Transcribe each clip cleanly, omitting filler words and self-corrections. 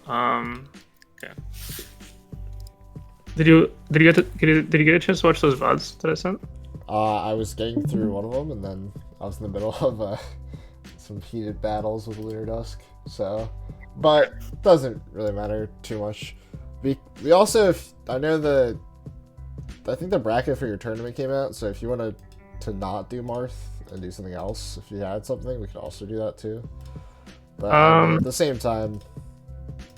Okay. Did you get a chance to watch those VODs that I sent? I was getting through one of them, and then I was in the middle of some heated battles with Lunar Dusk. So, but doesn't really matter too much. We also, I think the bracket for your tournament came out. So if you wanted to not do Marth and do something else, if you had something, we could also do that too. But I mean, at the same time,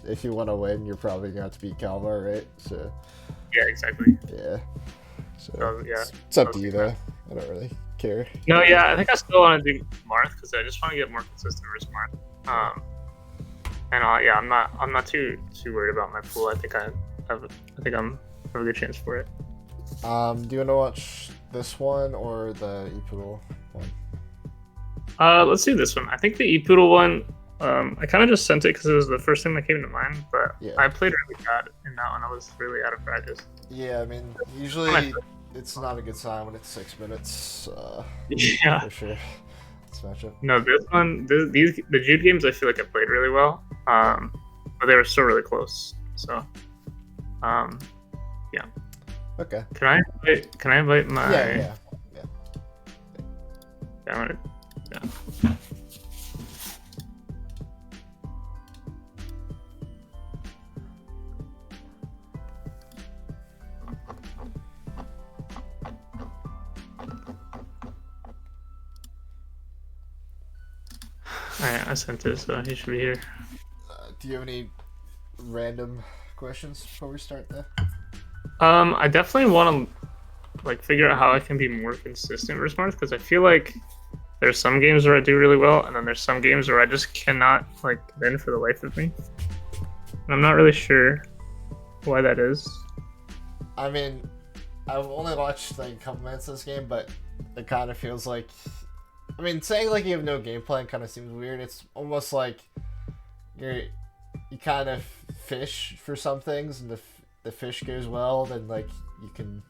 if you want to win, you're probably gonna have to beat Calvar, right? So. Yeah, exactly. Yeah. So yeah, it's up to you though. I don't really care. No, yeah, I think I still want to do Marth because I just want to get more consistent versus Marth. And I'm not too worried about my pool. I think I'm have a good chance for it. Do you want to watch this one or the ePoodle one? Let's do this one. I think the ePoodle one. I kind of just sent it because it was the first thing that came to mind, but yeah. I played really bad in that one. I was really out of practice. Yeah, I mean, usually it's not a good sign when it's 6 minutes. Yeah, for sure. This matchup. No, this one, the Jude games, I feel like I played really well, but they were still really close. So, yeah. Okay. Can I invite my? Yeah. I want to. Yeah. Alright, I sent it, so he should be here. Do you have any random questions before we start there? I definitely want to figure out how I can be more consistent with Marth, because I feel like there's some games where I do really well, and then there's some games where I just cannot win for the life of me. And I'm not really sure why that is. I mean, I've only watched a couple minutes of this game, but it kind of feels like, I mean, saying you have no game plan kind of seems weird. It's almost like you kind of fish for some things, and the fish goes well, then you can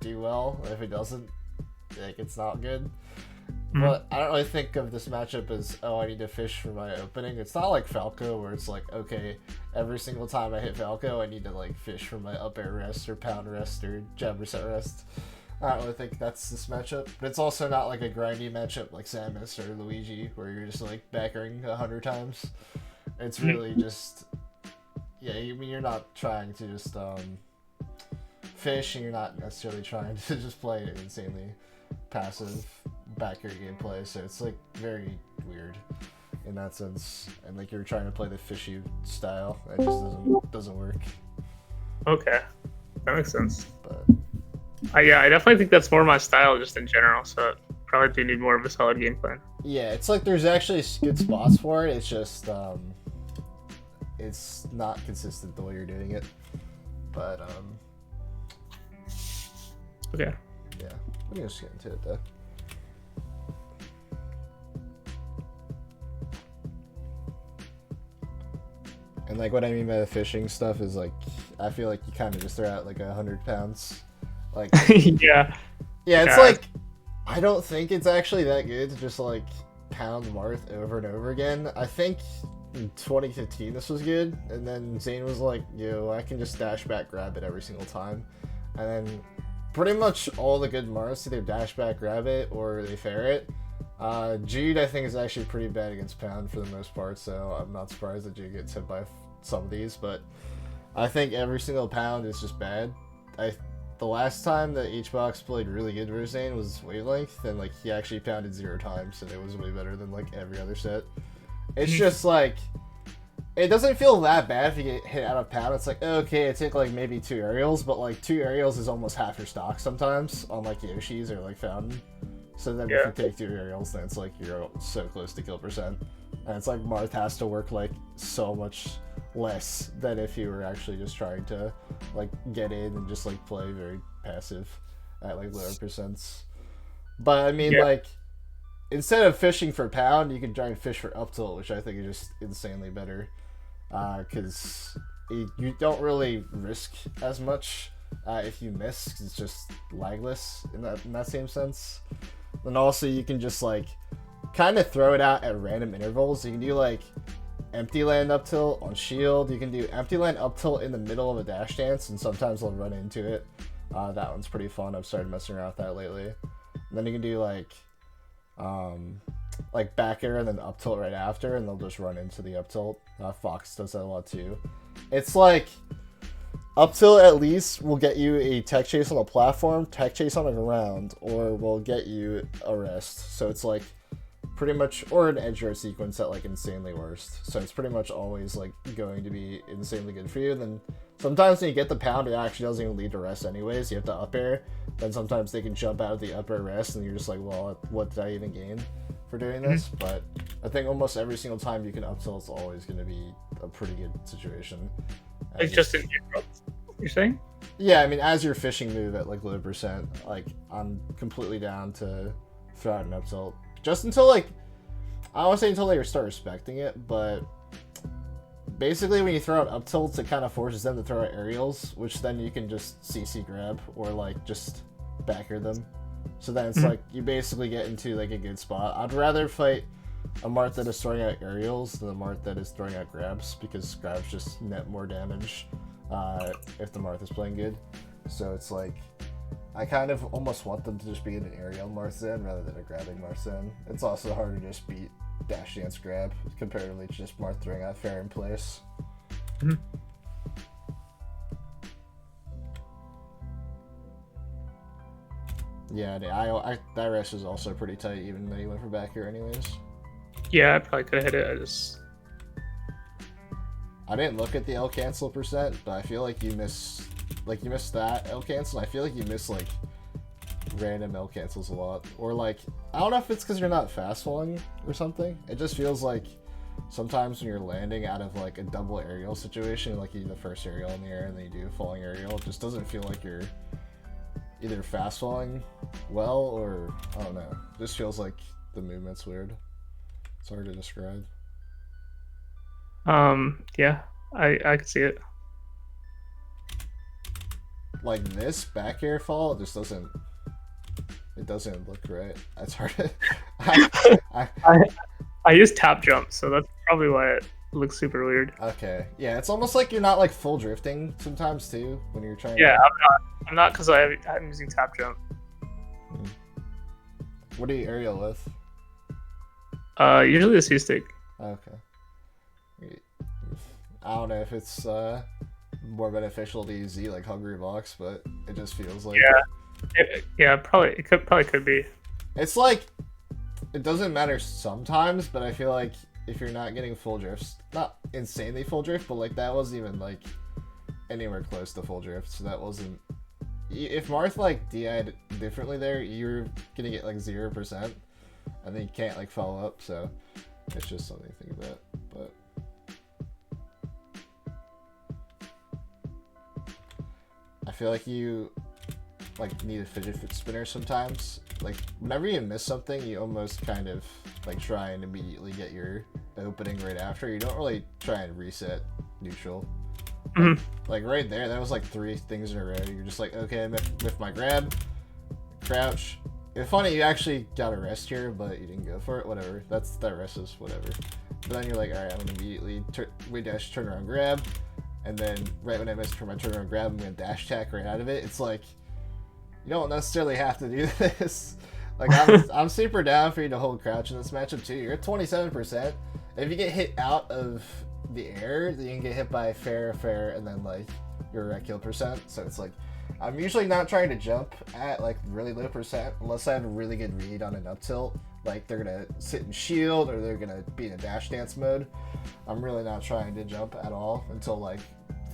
do well. If it doesn't, it's not good. Mm-hmm. But I don't really think of this matchup as, I need to fish for my opening. It's not like Falco, where it's okay, every single time I hit Falco, I need to fish for my up air rest or pound rest or jab reset rest. I don't really think that's this matchup, but it's also not a grindy matchup like Samus or Luigi, where you're just backering 100 times. It's really just, you're not trying to just fish, and you're not necessarily trying to just play an insanely passive backer gameplay. So it's very weird in that sense, and you're trying to play the fishy style. It just doesn't work. Okay, that makes sense. But. I definitely think that's more my style just in general, so probably do need more of a solid game plan. Yeah, it's there's actually good spots for it, it's just, it's not consistent the way you're doing it. But, okay. Yeah, we can just get into it, though. And, what I mean by the fishing stuff is, I feel you kind of just throw out, 100 pounds. Yeah, it's I don't think it's actually that good to just pound Marth over and over again. I think in 2015 this was good, and then Zane was I can just dash back grab it every single time, and then pretty much all the good Marths either dash back grab it or they fair it. Jude I think is actually pretty bad against pound for the most part, so I'm not surprised that Jude gets hit by some of these, but I think every single pound is just bad. The last time that Hbox played really good versus Zane was Wavelength, and he actually pounded 0 times, and it was way better than every other set. It's just it doesn't feel that bad if you get hit out of pound. It's okay, it took maybe 2 aerials, but 2 aerials is almost half your stock sometimes on Yoshi's or Fountain. So then if you take 2 aerials, then it's you're so close to kill percent. And it's Marth has to work so much less than if you were actually just trying to get in and just play very passive at lower percents. But I mean instead of fishing for pound, you can try and fish for up tilt, which I think is just insanely better, because you don't really risk as much if you miss, 'cause it's just lagless in that same sense. And also you can just kind of throw it out at random intervals. You can do empty land up tilt on shield. You can do empty land up tilt in the middle of a dash dance, and sometimes they'll run into it. That one's pretty fun. I've started messing around with that lately. And then you can do like back air and then up tilt right after, and they'll just run into the up tilt. Fox does that a lot too. It's like up tilt at least will get you a tech chase on a platform, tech chase on a ground, or will get you a rest. So it's like pretty much, or an edge guard sequence at like insanely worst. So it's pretty much always like going to be insanely good for you. And then sometimes when you get the pound, it actually doesn't even lead to rest anyways. You have to up air. Then sometimes they can jump out of the up air rest, and you're just like, well, what did I even gain for doing this? But I think almost every single time you can up tilt, it's always going to be a pretty good situation. Like just in general, you're saying? Yeah, I mean, as your fishing move at like low percent, like I'm completely down to throw out an up tilt. Just until like, I don't want to say until they start respecting it, but basically when you throw out up tilts, it kind of forces them to throw out aerials, which then you can just CC grab or like just backer them. So then it's like you basically get into like a good spot. I'd rather fight a Marth that is throwing out aerials than a Marth that is throwing out grabs, because grabs just net more damage if the Marth is playing good. So it's like, I kind of almost want them to just be in an aerial Marth Zen rather than a grabbing Marth Zen. It's also harder to just beat dash dance grab comparatively to just Marth throwing out fair in place. Yeah, that rest is also pretty tight, even though you went for back here anyways. Yeah, I probably could have hit it. I didn't look at the L cancel percent, but I feel like you missed that L cancel. I feel like you miss like random L cancels a lot, or like, I don't know if it's because you're not fast falling or something. It just feels like sometimes when you're landing out of like a double aerial situation, like you do the first aerial in the air and then you do a falling aerial, it just doesn't feel like you're either fast falling well, or I don't know. It just feels like the movement's weird. It's hard to describe. Yeah, I could see it. Like this back air fall, it just doesn't. It doesn't look right. It's hard to. I use tap jump, so that's probably why it looks super weird. Okay, yeah, it's almost like you're not like full drifting sometimes too when you're trying. Yeah, I'm not because I'm using tap jump. What are you aerial with? Usually the C stick. Okay. I don't know if it's more beneficial to use Z like Hungry Box, but it just feels like. Yeah, probably could be. It's like, it doesn't matter sometimes, but I feel like if you're not getting full drifts, not insanely full drift, but like that wasn't even like anywhere close to full drift, so that wasn't. If Marth like DI'd differently there, you're gonna get like 0%, and then you can't like follow up, so it's just something to think about. But I feel like you like need a fidget spinner sometimes. Like whenever you miss something, you almost kind of like try and immediately get your opening right after. You don't really try and reset neutral. Like right there, that was like 3 things in a row. You're just like, okay, with my grab, crouch. It's funny, you actually got a rest here, but you didn't go for it. Whatever. That rest is whatever. But then you're like, all right, I'm gonna immediately wait dash, turn around, grab, and then right when I missed for my turn around grab, I'm gonna dash attack right out of it. It's like, you don't necessarily have to do this. Like I'm super down for you to hold crouch in this matchup too. You're at 27%. If you get hit out of the air, then you can get hit by fair, and then like your rec kill percent. So it's like, I'm usually not trying to jump at like really low percent unless I have a really good read on an up tilt. Like they're gonna sit in shield or they're gonna be in a dash dance mode. I'm really not trying to jump at all until like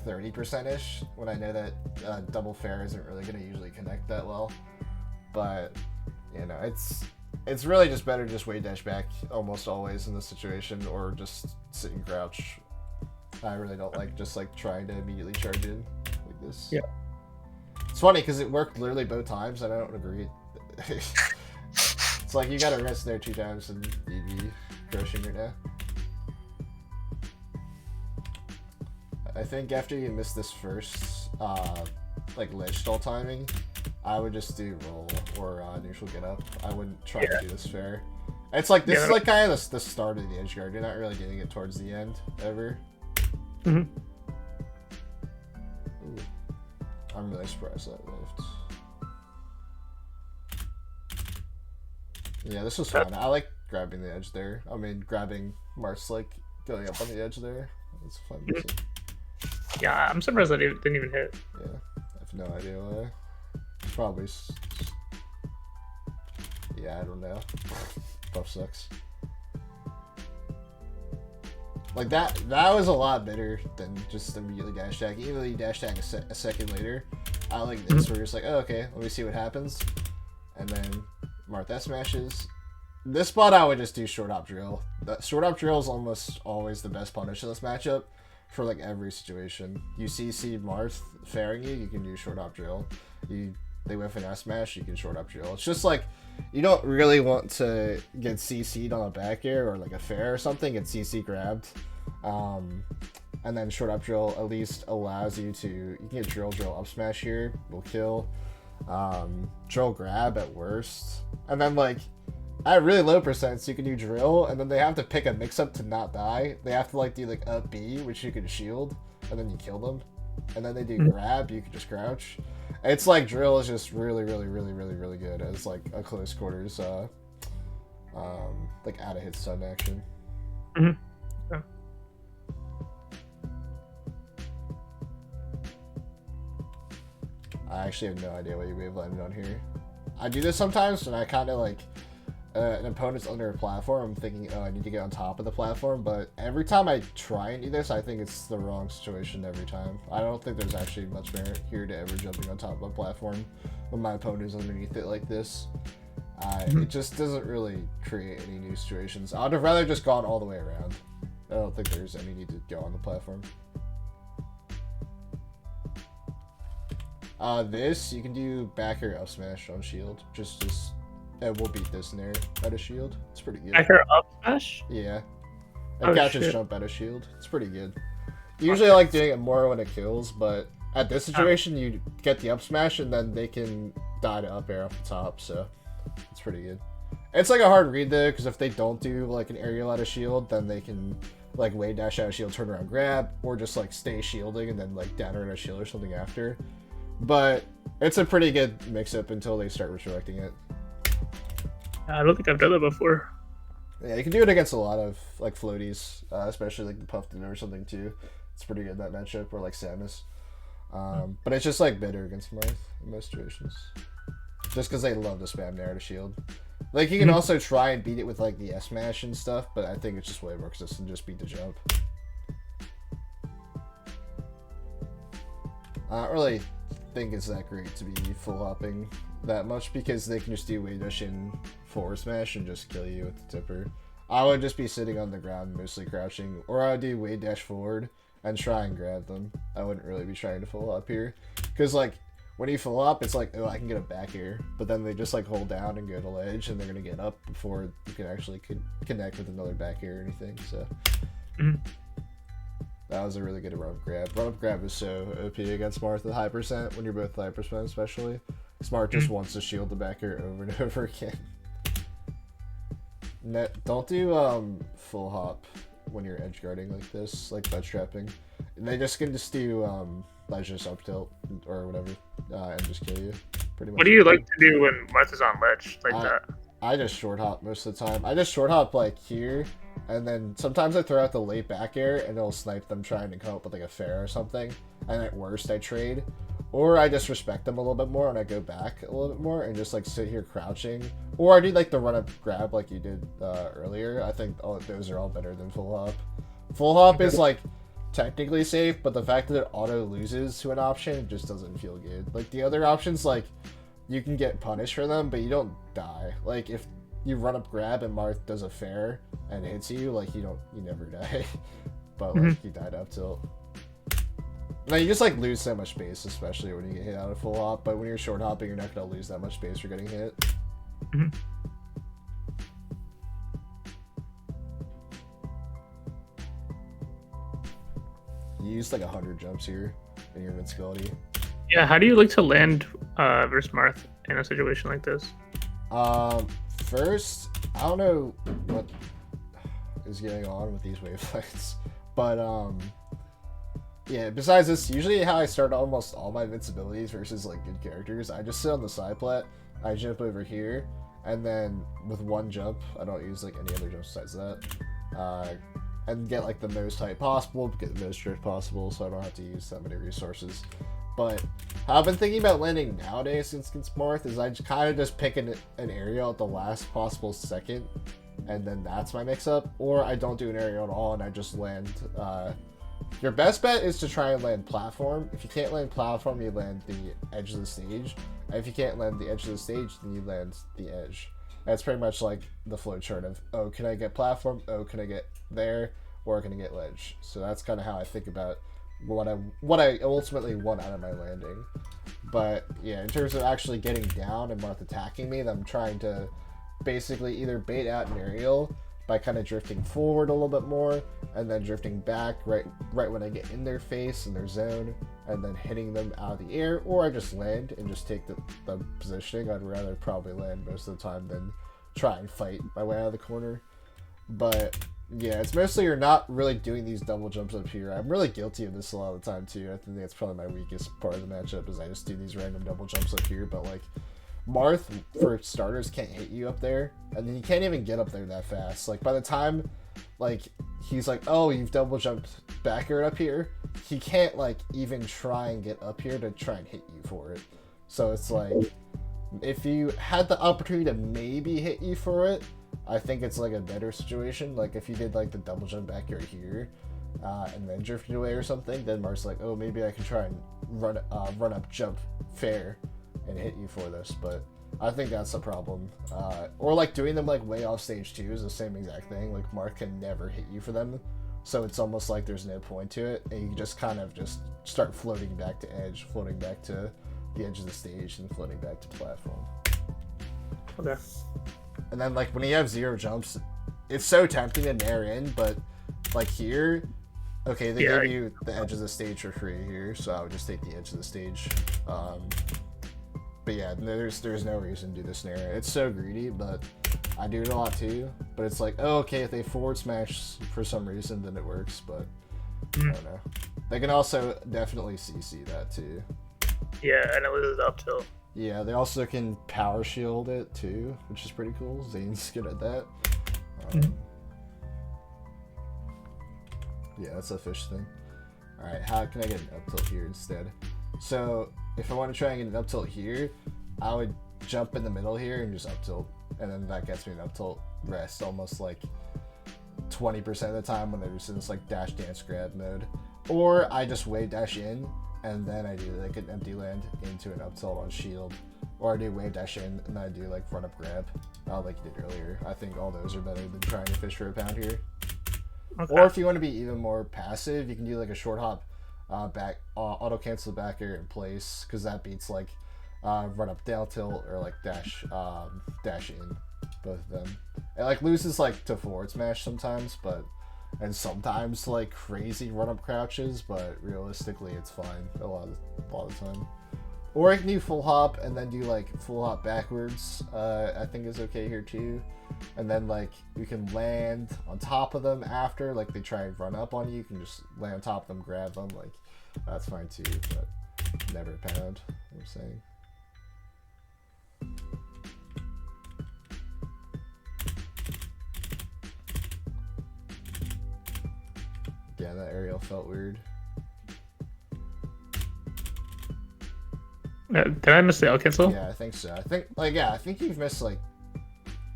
30%-ish, when I know that double fair isn't really gonna usually connect that well. But you know, it's really just better to just wait dash back almost always in this situation, or just sit and crouch. I really don't like just like trying to immediately charge in like this. Yeah. It's funny because it worked literally both times, and I don't agree. It's like you got to rest there 2 times and you'd be crushing right now. I think after you miss this first like ledge stall timing, I would just do roll or neutral get up. I wouldn't try to do this fair. It's like this is like kind of the start of the Edgeguard. You're not really getting it towards the end ever. Mhm. Ooh. I'm really surprised that lived. Yeah, this was fun. I like grabbing the edge there. I mean, grabbing Marth's like going up on the edge there. It's fun. Yeah, I'm surprised that it didn't even hit. Yeah, I have no idea why. Probably. Yeah, I don't know. Puff sucks. Like that was a lot better than just immediately dash tag. Even though you dash tag a second later, I like this where you're just like, oh, okay, let me see what happens. And then Marth S smashes. This spot I would just do short hop drill. That short hop drill is almost always the best punish in this matchup for like every situation. You CC Marth fairing you, you can do short hop drill. They whiff an S smash, you can short hop drill. It's just like you don't really want to get CC'd on a back air or like a fair or something, get CC grabbed. And then short up drill at least allows you to, you can get drill up smash here, will kill. Drill grab at worst. And then like, at really low percents, you can do drill, and then they have to pick a mix-up to not die. They have to like do like up B, which you can shield, and then you kill them. And then they do grab, you can just crouch. It's like drill is just really good as like a close quarters, like out of hit stun action. Yeah. I actually have no idea what you wave landed on here. I do this sometimes, and I kind of like an opponent's under a platform. I'm thinking, oh, I need to get on top of the platform, but every time I try and do this, I think it's the wrong situation every time. I don't think there's actually much merit here to ever jumping on top of a platform when my opponent is underneath it like this. It just doesn't really create any new situations. I'd have rather just gone all the way around. I don't think there's any need to go on the platform. This, you can do back air up smash on shield. And we'll beat this nair out of shield. It's pretty good. Back air up smash? Yeah. It catches jump out of shield. It's pretty good. Usually I like doing it more when it kills, but at this situation you get the up smash and then they can die to up air off the top, so it's pretty good. It's like a hard read though, because if they don't do like an aerial out of shield, then they can like wave dash out of shield, turn around grab, or just like stay shielding and then like down air out of shield or something after. But it's a pretty good mix-up until they start resurrecting it. I don't think I've done that before. Yeah, you can do it against a lot of like floaties, especially like the Puff Dinner or something too. It's pretty good in that matchup, or like Samus. But it's just like better against Marth in most situations. Just because they love to spam Nair to shield. Like you can also try and beat it with like the S smash and stuff, but I think it's just way more consistent. Just beat the jump. I don't really think it's that great to be full hopping that much because they can just do wave dash in forward smash and just kill you with the tipper. I would just be sitting on the ground mostly crouching, or I would do wave dash forward and try and grab them. I wouldn't really be trying to full hop here because like when you full hop it's like, oh, I can get a back here, but then they just like hold down and go to ledge and they're gonna get up before you can actually connect with another back here or anything. So that was a really good run up grab. Run up grab is so OP against Marth at high percent when you're both high percent, especially. Smart just wants to shield the back air over and over again. Don't do full hop when you're edge guarding like this, like ledge trapping. They just can just do ledge just up tilt or whatever and just kill you. Pretty much. What do you like to do when Marth is on ledge like that? I just short hop most of the time. I just short hop like here, and then sometimes I throw out the late back air and it'll snipe them trying to come up with like a fair or something. And at worst I trade. Or I just respect them a little bit more and I go back a little bit more and just like sit here crouching. Or I do like the run up grab like you did earlier. I think those are all better than full hop. Full hop is like technically safe, but the fact that it auto loses to an option just doesn't feel good. Like the other options, like you can get punished for them, but you don't die. Like if you run up grab and Marth does a fair and hits you, like you never die. But like you died up tilt. Now you just like lose so much space, especially when you get hit out of full hop, but when you're short hopping you're not gonna lose that much space for getting hit. You used like 100 jumps here in your invincibility. Yeah, how do you like to land versus Marth in a situation like this? First, I don't know what is going on with these wavelengths, but yeah, besides this, usually how I start almost all my invincibilities versus like good characters, I just sit on the side plat, I jump over here, and then with one jump, I don't use like any other jumps besides that, and get like the most height possible, get the most drift possible, so I don't have to use that many resources. But how I've been thinking about landing nowadays against Marth is I kind of just pick an area at the last possible second, and then that's my mix-up, or I don't do an area at all and I just land. Your best bet is to try and land platform. If you can't land platform, you land the edge of the stage. And if you can't land the edge of the stage, then you land the edge. That's pretty much like the flow chart of, oh, can I get platform? Oh, can I get there? Or can I get ledge? So that's kind of how I think about what I ultimately want out of my landing. But yeah, in terms of actually getting down and Marth attacking me, then I'm trying to basically either bait out an aerial by kind of drifting forward a little bit more, and then drifting back right when I get in their face, in their zone, and then hitting them out of the air, or I just land and just take the positioning. I'd rather probably land most of the time than try and fight my way out of the corner. But yeah, it's mostly you're not really doing these double jumps up here. I'm really guilty of this a lot of the time too. I think that's probably my weakest part of the matchup is I just do these random double jumps up here, but like Marth, for starters, can't hit you up there, and then you can't even get up there that fast. Like, by the time, like, he's like, oh, you've double jumped backward up here, he can't, like, even try and get up here to try and hit you for it. So it's like, if you had the opportunity to maybe hit you for it, I think it's, like, a better situation. Like, if you did, like, the double jump backward here, and then drifted away or something, then Marth's like, oh, maybe I can try and run up jump fair and hit you for this, but I think that's the problem. Or like doing them like way off stage 2 is the same exact thing. Like Marth can never hit you for them, so it's almost like there's no point to it, and you just kind of just start floating back to edge, floating back to the edge of the stage, and floating back to platform. Okay. And then like when you have 0 jumps, it's so tempting to nair in, but like here, okay, they give you the edge of the stage for free here, so I would just take the edge of the stage. But yeah, there's no reason to do this snare. It's so greedy, but I do it a lot too. But it's like, oh, okay, if they forward smash for some reason, then it works, but I don't know. They can also definitely CC that too. Yeah, and it loses up tilt. Yeah, they also can power shield it too, which is pretty cool. Zane's good at that. Yeah, that's a fish thing. Alright, how can I get an up tilt here instead? So, if I want to try and get an up tilt here, I would jump in the middle here and just up tilt. And then that gets me an up tilt rest almost like 20% of the time when they're just in this like dash dance grab mode. Or I just wave dash in and then I do like an empty land into an up tilt on shield. Or I do wave dash in and then I do like run up grab, like you did earlier. I think all those are better than trying to fish for a pound here. Okay. Or if you want to be even more passive, you can do like a short hop back, auto cancel the back air in place, because that beats like run up down tilt or like dash in, both of them. It like loses like to forward smash sometimes, and sometimes like crazy run up crouches, but realistically it's fine a lot of the time. Or I can do full hop and then do like full hop backwards. I think is okay here too. And then like you can land on top of them after, like they try and run up on you. You can just land on top of them, grab them. Like that's fine too, but never pound. I'm saying. Yeah, that aerial felt weird. Did I miss the L cancel? Yeah, I think so. I think you've missed like.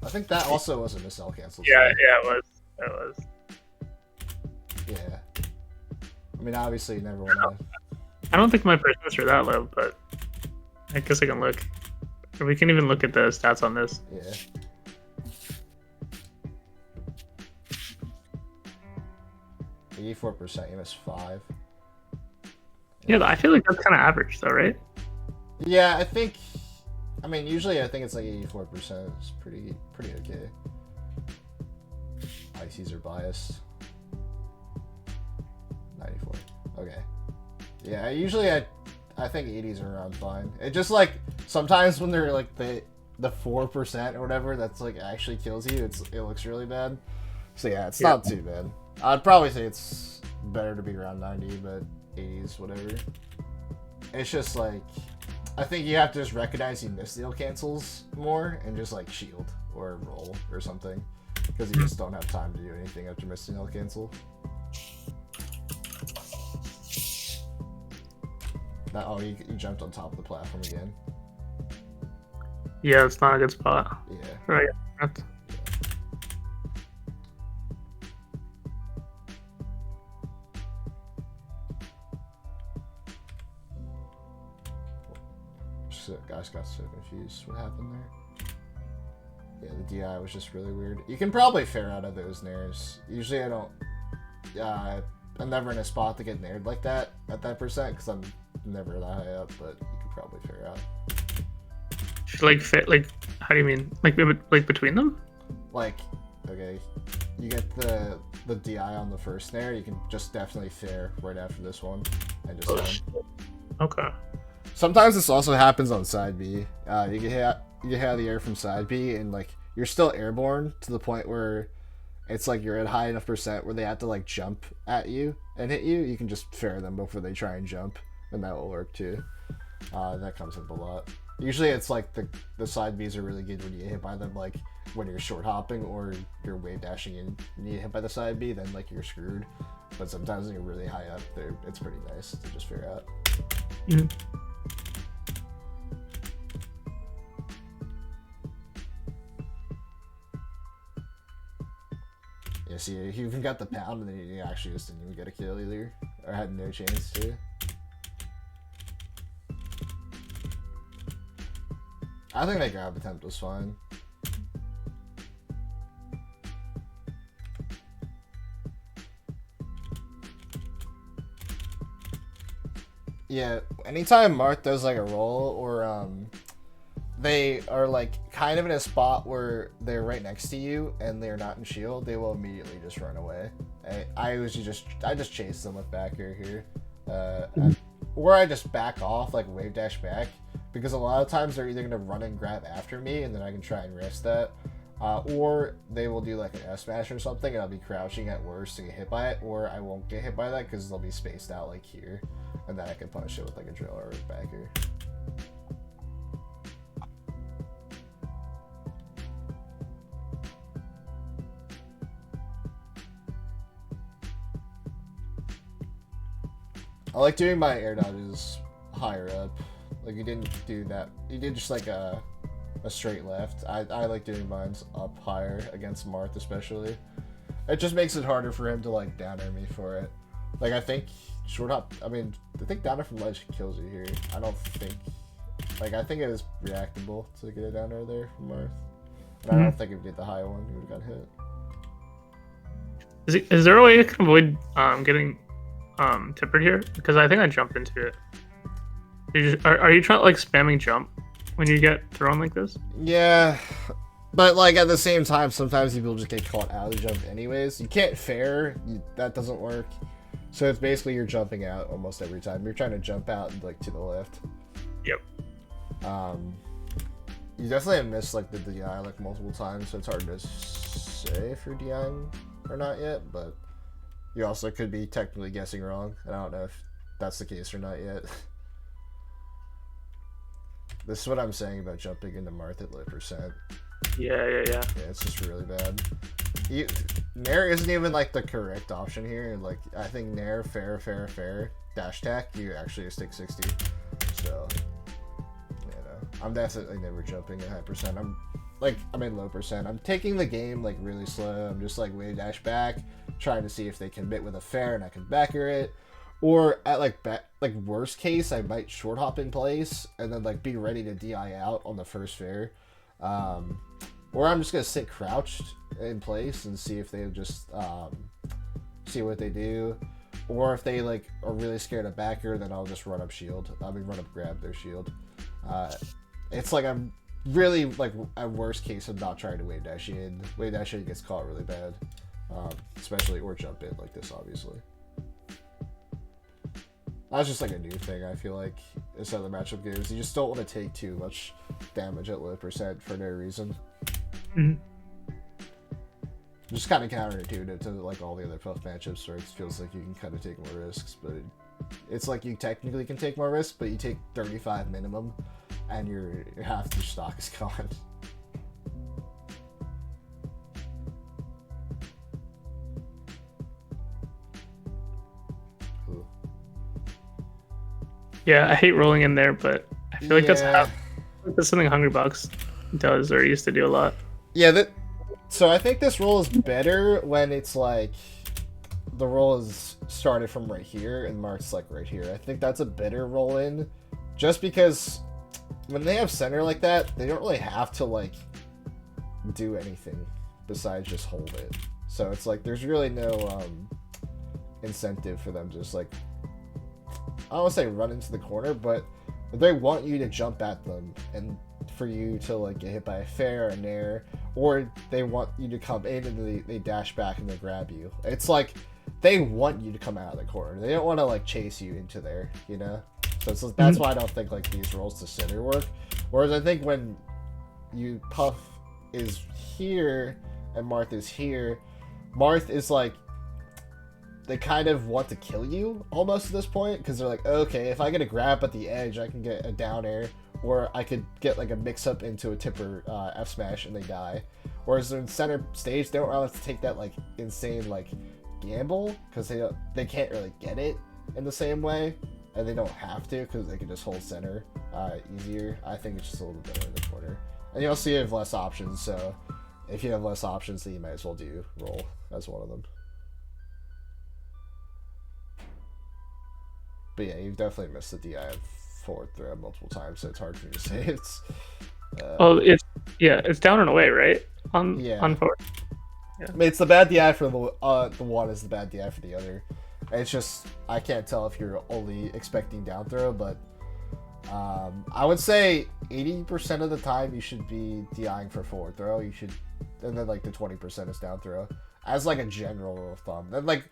I think that also was a miss L cancel. Yeah, it was. It was. Yeah. I mean, obviously, you never want to. I don't think my percents are that low, but I guess I can look. Or we can even look at the stats on this. Yeah. %, you missed 5. Yeah, I feel like that's kind of average, though, right? Yeah, I mean, usually I think it's like 84%. It's pretty okay. ICs are biased. 94. Okay. Yeah, usually I think 80s are around fine. It just like sometimes when they're like the 4% or whatever that's like actually kills you, it looks really bad. So yeah, it's not too bad. I'd probably say it's better to be around 90, but 80s, whatever. It's just like, I think you have to just recognize you miss the cancels more and just like shield or roll or something, because you just don't have time to do anything after missing the cancel. Oh, you jumped on top of the platform again. Yeah, it's not a good spot. Yeah. Right. Guys got so confused. What happened there? Yeah, the DI was just really weird. You can probably fair out of those nairs. Usually I don't... I'm never in a spot to get naired like that at that percent because I'm never that high up, but you can probably fair out. Like fit, like, how do you mean? Like between them? Like, okay, you get the DI on the first nair, you can just definitely fair right after this one and just Okay. Sometimes this also happens on side B. You get hit out of the air from side B, and like you're still airborne to the point where it's like you're at high enough percent where they have to like jump at you and hit you. You can just fair them before they try and jump, and that will work too. That comes up a lot. Usually it's like the side Bs are really good when you get hit by them, like when you're short hopping or you're wave dashing in and you get hit by the side B, then like you're screwed. But sometimes when you're really high up there, it's pretty nice to just figure out. Mm-hmm. Yeah, see, you even got the pound and then you actually just didn't even get a kill either. Or had no chance to. I think that grab attempt was fine. Yeah, anytime Marth does like a roll or they are like kind of in a spot where they're right next to you and they're not in shield, they will immediately just run away. I just chase them with back air here, or I just back off, like wave dash back, because a lot of times they're either gonna run and grab after me and then I can try and risk that, or they will do like an Upsmash or something and I'll be crouching at worst to get hit by it, or I won't get hit by that because they'll be spaced out like here, and then I can punish it with like a drill or a backer. I like doing my air dodges higher up. Like you didn't do that. You did just like a straight left. I like doing mine's up higher against Marth especially. It just makes it harder for him to like down air me for it. Like I think short hop. I mean, I think down air from ledge kills you here. I don't think. Like I think it is reactable to get a down air there from Marth. And I don't think if you did the high one, you would have got hit. Is there a way you can avoid getting tippered here? Because I think I jumped into it. Are you trying like spamming jump when you get thrown like this? Yeah, but like at the same time, sometimes people just get caught out of the jump anyways. You can't fair, that doesn't work. So it's basically you're jumping out almost every time. You're trying to jump out like to the left. Yep. You definitely have missed like the DI like multiple times, so it's hard to say if you're DIing or not yet, but you also could be technically guessing wrong, and I don't know if that's the case or not yet. This is what I'm saying about jumping into Marth at low percent. Yeah. Yeah, it's just really bad. Nair isn't even like the correct option here. Like I think Nair, fair, dash tack, you actually just take 60. So, you know, I'm definitely never jumping at high percent. I'm in low percent. I'm taking the game like really slow. I'm just like wave dash back, trying to see if they commit with a fair and I can backer it. Or at like worst case, I might short hop in place and then like be ready to DI out on the first fair. Or I'm just gonna sit crouched in place and see if they just see what they do. Or if they like are really scared of backer, then I'll just run up shield. Run up grab their shield. It's like I'm really like at worst case, I'm not trying to wave dash in. Wave dash in gets caught really bad, especially or jump in like this, obviously. That's just like a new thing, I feel like, in some of the matchup games. You just don't want to take too much damage at low percent for no reason. Mm-hmm. Just kind of counterintuitive to like all the other Puff matchups where it feels like you can kind of take more risks, but it's like you technically can take more risks, but you take 35 minimum, and your half your stock is gone. Ooh. Yeah, I hate rolling in there, but I feel like that's Yeah. something Hungry Box does or used to do a lot. Yeah, so I think this roll is better when it's like the roll is started from right here and Marth's like right here. I think that's a better roll in, just because when they have center like that, they don't really have to like do anything besides just hold it. So it's like there's really no incentive for them to just like, I don't want to say run into the corner, but they want you to jump at them and for you to like get hit by a fair or nair, or they want you to come in and they dash back and they grab you. It's like they want you to come out of the corner. They don't want to like chase you into there, you know? So that's why I don't think like these rolls to center work. Whereas I think when you Puff is here and Marth is here, Marth is like, they kind of want to kill you almost at this point, because they're like, okay, if I get a grab at the edge, I can get a down air, or I could get like a mix-up into a tipper F-smash and they die. Whereas in center stage, they don't really have to take that like insane like gamble, because they can't really get it in the same way, and they don't have to because they can just hold center easier. I think it's just a little better in the corner, and you also have less options. So if you have less options, then you might as well do roll as one of them. But yeah, you've definitely missed the DI forward throw multiple times, so it's hard for me to say. It's down and away, right? On forward. Yeah. I mean, it's the bad DI for the one is the bad DI for the other. It's just I can't tell if you're only expecting down throw, but I would say 80% of the time you should be DIing for forward throw. You should, and then like the 20% is down throw as like a general rule of thumb. Then like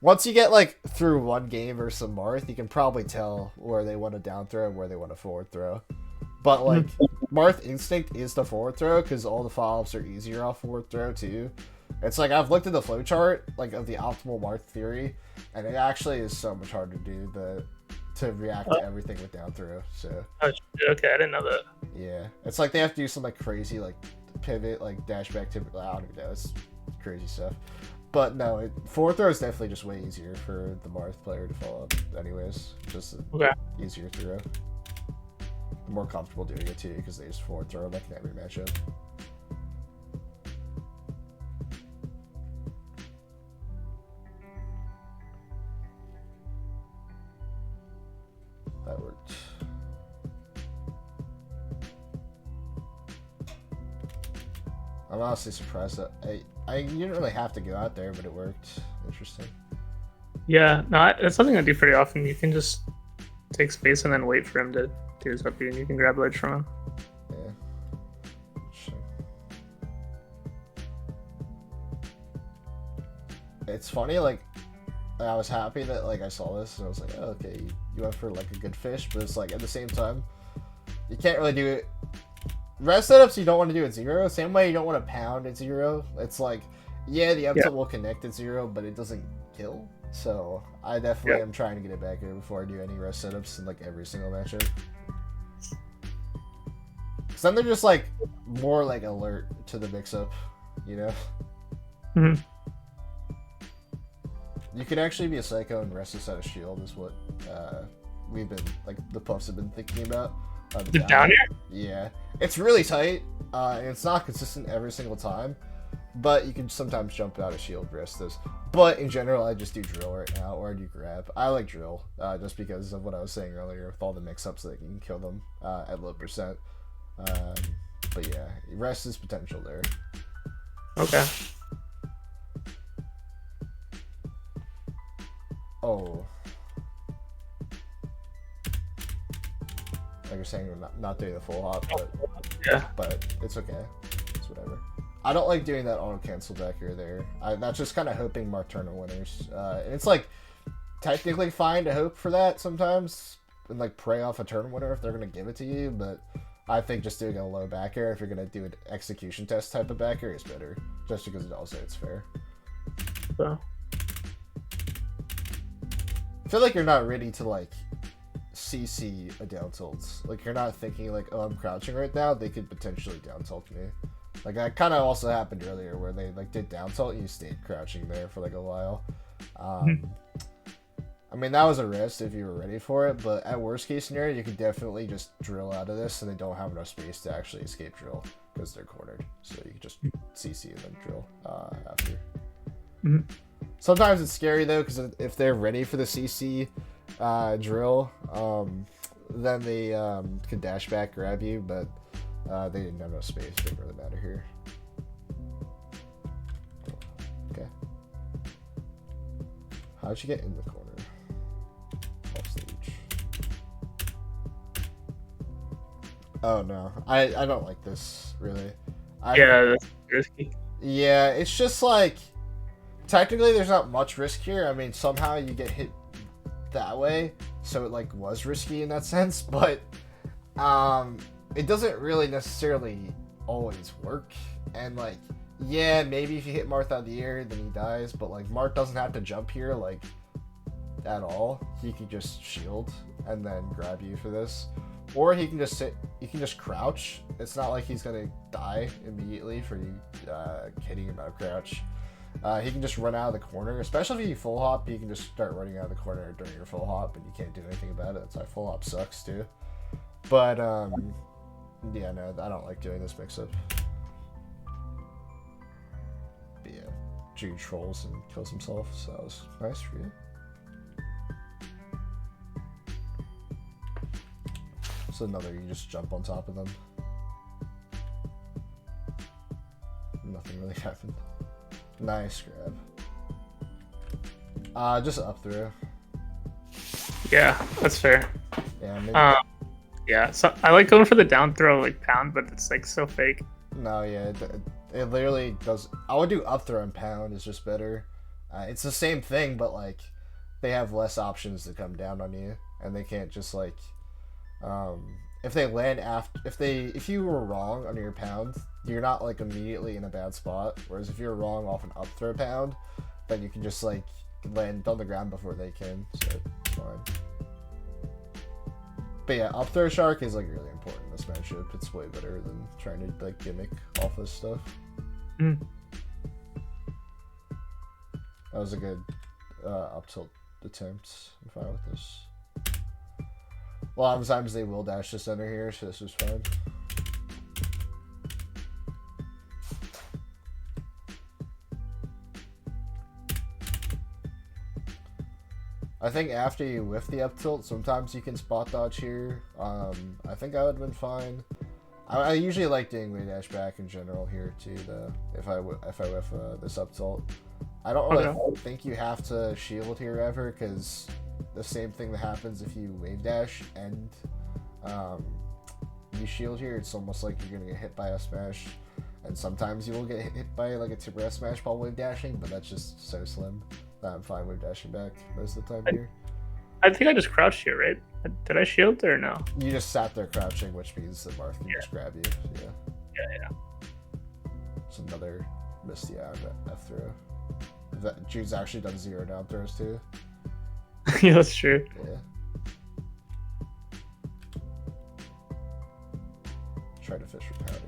once you get like through one game or some Marth, you can probably tell where they want a down throw and where they want a forward throw. But like Marth instinct is the forward throw because all the follow-ups are easier off forward throw too. It's like I've looked at the flowchart like of the optimal Marth theory, and it actually is so much harder to do to react to everything with down throw. So okay, I didn't know that. Yeah, it's like they have to do some like crazy like pivot, like dash back to, I don't even know, it's crazy stuff. But no, forward throw is definitely just way easier for the Marth player to follow up anyways. Just easier throw. The more comfortable doing it too, because they just forward throw like in every matchup. That worked. I'm honestly surprised that you didn't really have to go out there, but it worked. Interesting. Yeah, no, it's something I do pretty often. You can just take space and then wait for him to do his up, and you can grab ledge from him. Yeah. Interesting. It's funny, like, I was happy that like I saw this and I was like, oh, okay, you went for like a good fish, but it's like at the same time, you can't really do it. Rest setups you don't want to do at 0. Same way you don't want to pound at 0. It's like, yeah, the upset will connect at 0, but it doesn't kill. So I definitely am trying to get it back here before I do any rest setups in like every single matchup. Cause then they're just like more like alert to the mix-up, you know? Mm-hmm. You could actually be a psycho and rest this out of shield is what we've been, like, the Puffs have been thinking about. The down here? Yeah. It's really tight, and it's not consistent every single time, but you can sometimes jump out of shield rest this. But in general, I just do drill right now, or I do grab. I like drill, just because of what I was saying earlier with all the mix-ups that you can kill them at low percent. But yeah, rest is potential there. Okay. Oh. Like you're saying, we're not doing the full hop, but it's okay. It's whatever. I don't like doing that auto cancel back here or there. That's just kind of hoping Marth Turner winners. And it's like technically fine to hope for that sometimes and like pray off a turn winner if they're gonna give it to you, but I think just doing a low back air if you're gonna do an execution test type of back air is better, just because it also it's fair. So. I feel like you're not ready to like CC a down tilt. Like you're not thinking like, oh, I'm crouching right now. They could potentially down tilt me. Like that kind of also happened earlier where they like did down tilt and you stayed crouching there for like a while. I mean, that was a risk if you were ready for it, but at worst case scenario, you could definitely just drill out of this and they don't have enough space to actually escape drill because they're cornered. So you can just CC and then drill after. Mm-hmm. Sometimes it's scary though because if they're ready for the CC drill, then they could dash back, grab you, but they didn't have enough space. It didn't really matter here. Okay. How'd you get in the corner? Off stage. Oh no, I don't like this really. Yeah, that's risky. Yeah, it's just like technically there's not much risk here. I mean, somehow you get hit that way, so it like was risky in that sense, but it doesn't really necessarily always work. And like, yeah, maybe if you hit Marth out of the air, then he dies, but like Marth doesn't have to jump here like at all. He can just shield and then grab you for this, or he can just sit. You can just crouch. It's not like he's gonna die immediately for you hitting him out of crouch. He can just run out of the corner, especially if you full hop. You can just start running out of the corner during your full hop, and you can't do anything about it. That's why full hop sucks too. But yeah, no, I don't like doing this mix-up. But yeah, Jude trolls and kills himself, so that was nice for you. So another, you just jump on top of them. Nothing really happened. Nice grab. Just up through. Yeah, that's fair. Yeah, maybe. Yeah, so I like going for the down throw like pound, but it's like so fake. No, yeah, it literally does. I would do up throw and pound is just better. It's the same thing, but like they have less options to come down on you, and they can't just like if they land after if you were wrong on your pound, you're not like immediately in a bad spot. Whereas if you're wrong off an up throw pound, then you can just like land on the ground before they can. So it's fine. But yeah, up throw shark is like really important in this matchup. It's way better than trying to like gimmick off this stuff. Mm. That was a good up tilt attempt. I'm fine with this. A lot of times they will dash to center here, so this was fine. I think after you whiff the up tilt, sometimes you can spot dodge here. I think I would have been fine. I usually like doing way dash back in general here too, though, if I whiff this up tilt. I don't really think you have to shield here ever, because the same thing that happens if you wave dash and you shield here, it's almost like you're gonna get hit by a smash, and sometimes you will get hit by like a tipper smash while wave dashing, but that's just so slim that I'm fine wave dashing back most of the time here. I think I just crouched here, right? Did I shield or no? You just sat there crouching, which means that Marth can just grab you. So Yeah. it's another missed F throw. That Jude's actually done 0 down throws too. Yeah, that's true. Yeah. Try to fish for pound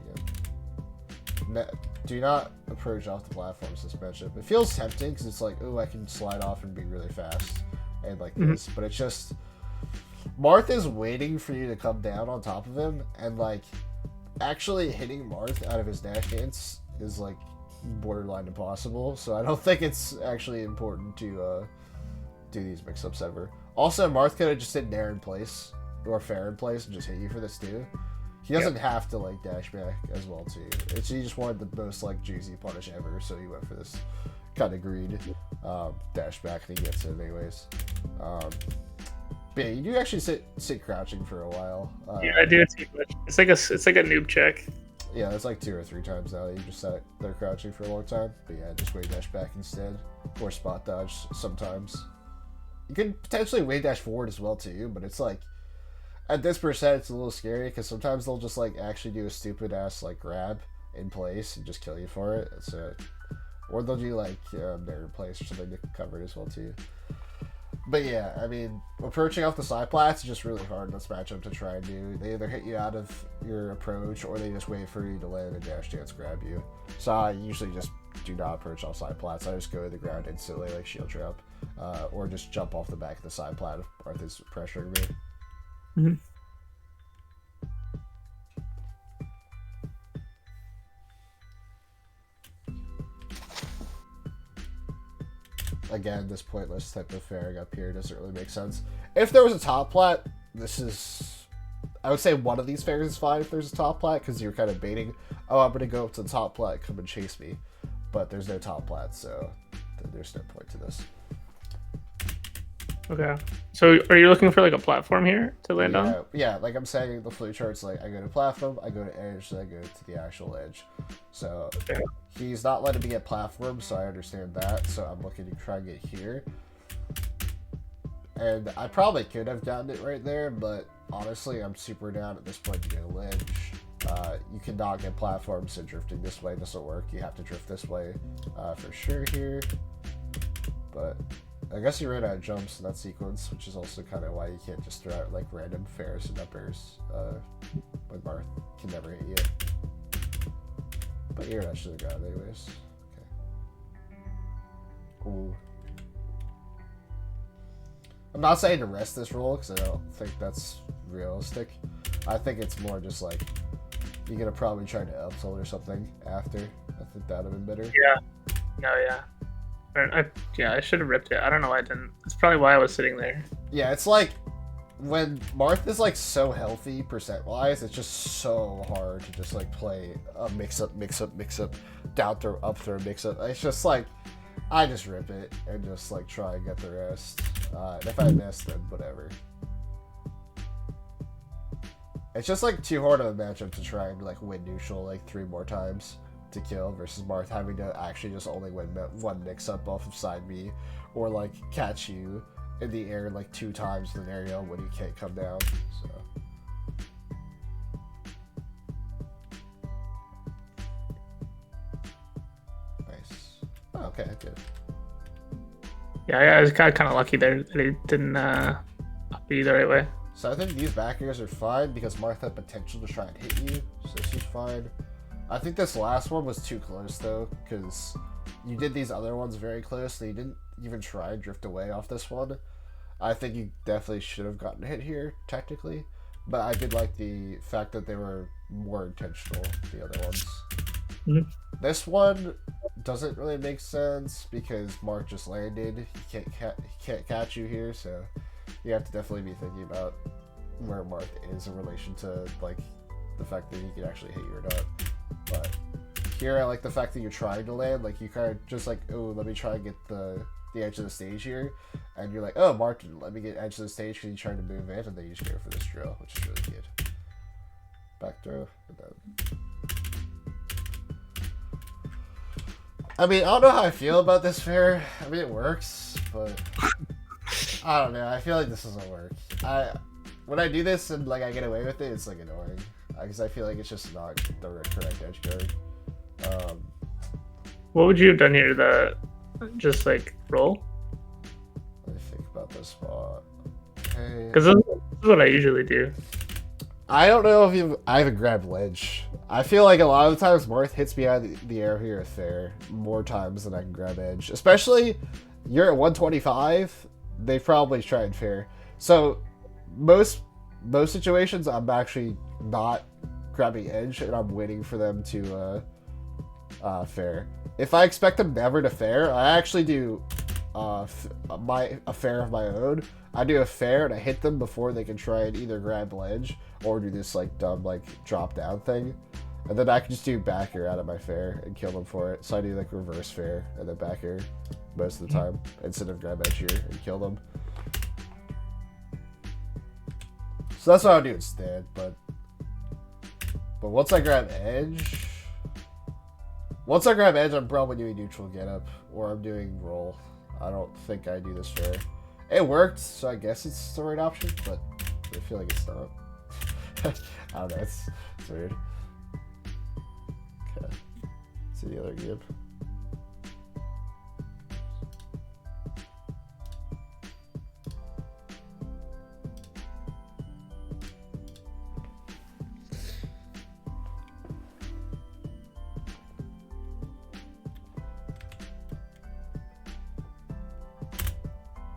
again. Do not approach off the platforms this matchup. It feels tempting because it's like, oh, I can slide off and be really fast and like this, but it's just Marth is waiting for you to come down on top of him, and like actually hitting Marth out of his dash dance is like borderline impossible. So I don't think it's actually important to do these mix-ups ever. Also, Marth could have just hit Nair in place or Fair in place and just hit you for this too. He doesn't have to like dash back as well too. He just wanted the most like juicy punish ever, so he went for this kind of greed dash back, and he gets it anyways. But yeah, you do actually sit crouching for a while. Yeah, I do. It's like a noob check. Yeah, it's like 2 or 3 times now that you just sat there crouching for a long time. But yeah, just wave dash back instead, or spot dodge sometimes. You could potentially wave dash forward as well too, but it's like at this percent it's a little scary because sometimes they'll just like actually do a stupid ass like grab in place and just kill you for it. So, or they'll do like their in place or something to cover it as well too. But yeah, I mean, approaching off the side plats is just really hard in this matchup to try and do. They either hit you out of your approach or they just wait for you to land and dash dance grab you. So I usually just do not approach off side plats. I just go to the ground instantly, like shield trap, or just jump off the back of the side plat if Marth is pressuring me. Mm-hmm. Again, this pointless type of fairing up here doesn't really make sense. If there was a top plat, this is... I would say one of these fairs is fine if there's a top plat, because you're kind of baiting, oh, I'm going to go up to the top plat, come and chase me. But there's no top plat, so there's no point to this. Okay. So are you looking for like a platform here to land on? Yeah, like I'm saying, the flip chart's like, I go to platform, I go to edge, then I go to the actual edge. So Okay. he's not letting me get platform, so I understand that. So I'm looking to try and get here. And I probably could have gotten it right there, but honestly, I'm super down at this point to go ledge. You cannot get platforms, so drifting this way doesn't work. You have to drift this way for sure here. But I guess you ran out of jumps in that sequence, which is also kind of why you can't just throw out like random fairs and up airs when Marth can never hit you. But here I should have got it anyways. Okay. Ooh. I'm not saying to rest this roll because I don't think that's realistic. I think it's more just like you're gonna probably try to up tilt or something after. I think that'd have been better. Yeah. No, yeah. I should have ripped it. I don't know why I didn't. That's probably why I was sitting there. Yeah, it's like when Marth is like so healthy percent wise, it's just so hard to just like play a mix up, down throw, up throw, mix up. It's just like I just rip it and just like try and get the rest. And if I miss, then whatever. It's just like too hard of a matchup to try and like win neutral like 3 more times to kill versus Marth having to actually just only win one mix up off of side B or like catch you in the air like 2 times in an area when you can't come down. So nice. Oh, okay, good. Yeah, I was kind of lucky there that he didn't be the right way. So I think these back airs are fine because Marth had potential to try and hit you, so she's fine. I think this last one was too close though, because you did these other ones very close and you didn't even try and drift away off this one. I think you definitely should have gotten hit here, technically, but I did like the fact that they were more intentional, the other ones. Mm-hmm. This one doesn't really make sense because Marth just landed. He can't catch you here, so you have to definitely be thinking about where Marth is in relation to like the fact that he can actually hit you or not. But here I like the fact that you're trying to land, like you kind of just like, oh, let me try and get the edge of the stage here, and you're like, oh, Marth, let me get edge of the stage because you're trying to move in, and then you just go for this drill, which is really good. Back throw, and then... I mean, I don't know how I feel about this fair. I mean, it works, but I don't know. I feel like this doesn't work. When I do this and like I get away with it, it's like annoying because I feel like it's just not the correct edge guard. What would you have done here? Just like roll? Let me think about this spot. Okay. Because this is what I usually do. I don't know if I haven't grabbed ledge. I feel like a lot of the times Marth hits me out of the air here at fair more times than I can grab edge. Especially you're at 125, they probably tried fair. So most situations I'm actually not grabbing edge and I'm waiting for them to fair. If I expect them never to fair, I actually do a fair of my own. I do a fair and I hit them before they can try and either grab ledge or do this like dumb like drop down thing, and then I can just do back air out of my fair and kill them for it. So I do like reverse fair and then back air most of the time instead of grab edge here and kill them. So that's what I'll do instead. But once I grab edge, I'm probably doing neutral get up or I'm doing roll. I don't think I do this fair. It worked, so I guess it's the right option, but I feel like it's not. I don't know, it's weird. Okay. See the other gib.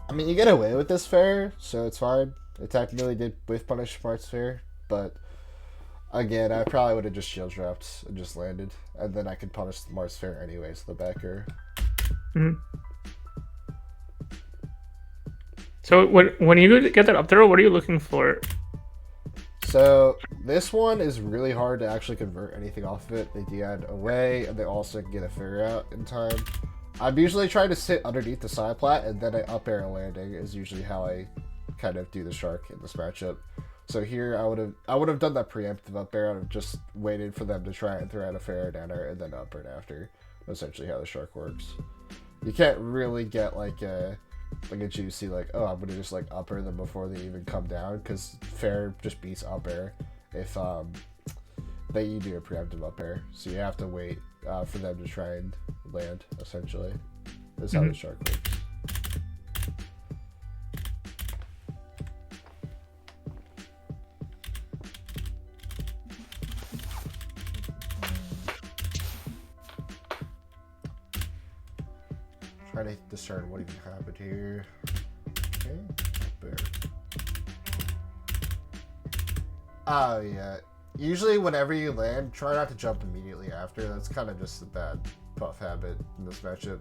I mean, you get away with this fair, so it's fine. It technically did with punish Marth's fair, but again, I probably would have just shield dropped and just landed, and then I could punish Marth's fair anyways, the backer. Mm-hmm. So when you get that up throw, what are you looking for? So this one is really hard to actually convert anything off of it. They DI'd away, and they also get a fair out in time. I'm usually trying to sit underneath the side plat, and then I up air landing is usually how I kind of do the shark in this matchup. So here I would have done that preemptive up air. I would have just waited for them to try and throw out a fair down air and then up air after. Essentially how the shark works. You can't really get like a juicy like, oh, I'm gonna just like up air them before they even come down, because fair just beats up air if you do a preemptive up air. So you have to wait for them to try and land, essentially. That's how the shark works. Trying to discern what even happened here. Okay, Bair. Oh yeah. Usually whenever you land, try not to jump immediately after. That's kind of just a bad buff habit in this matchup.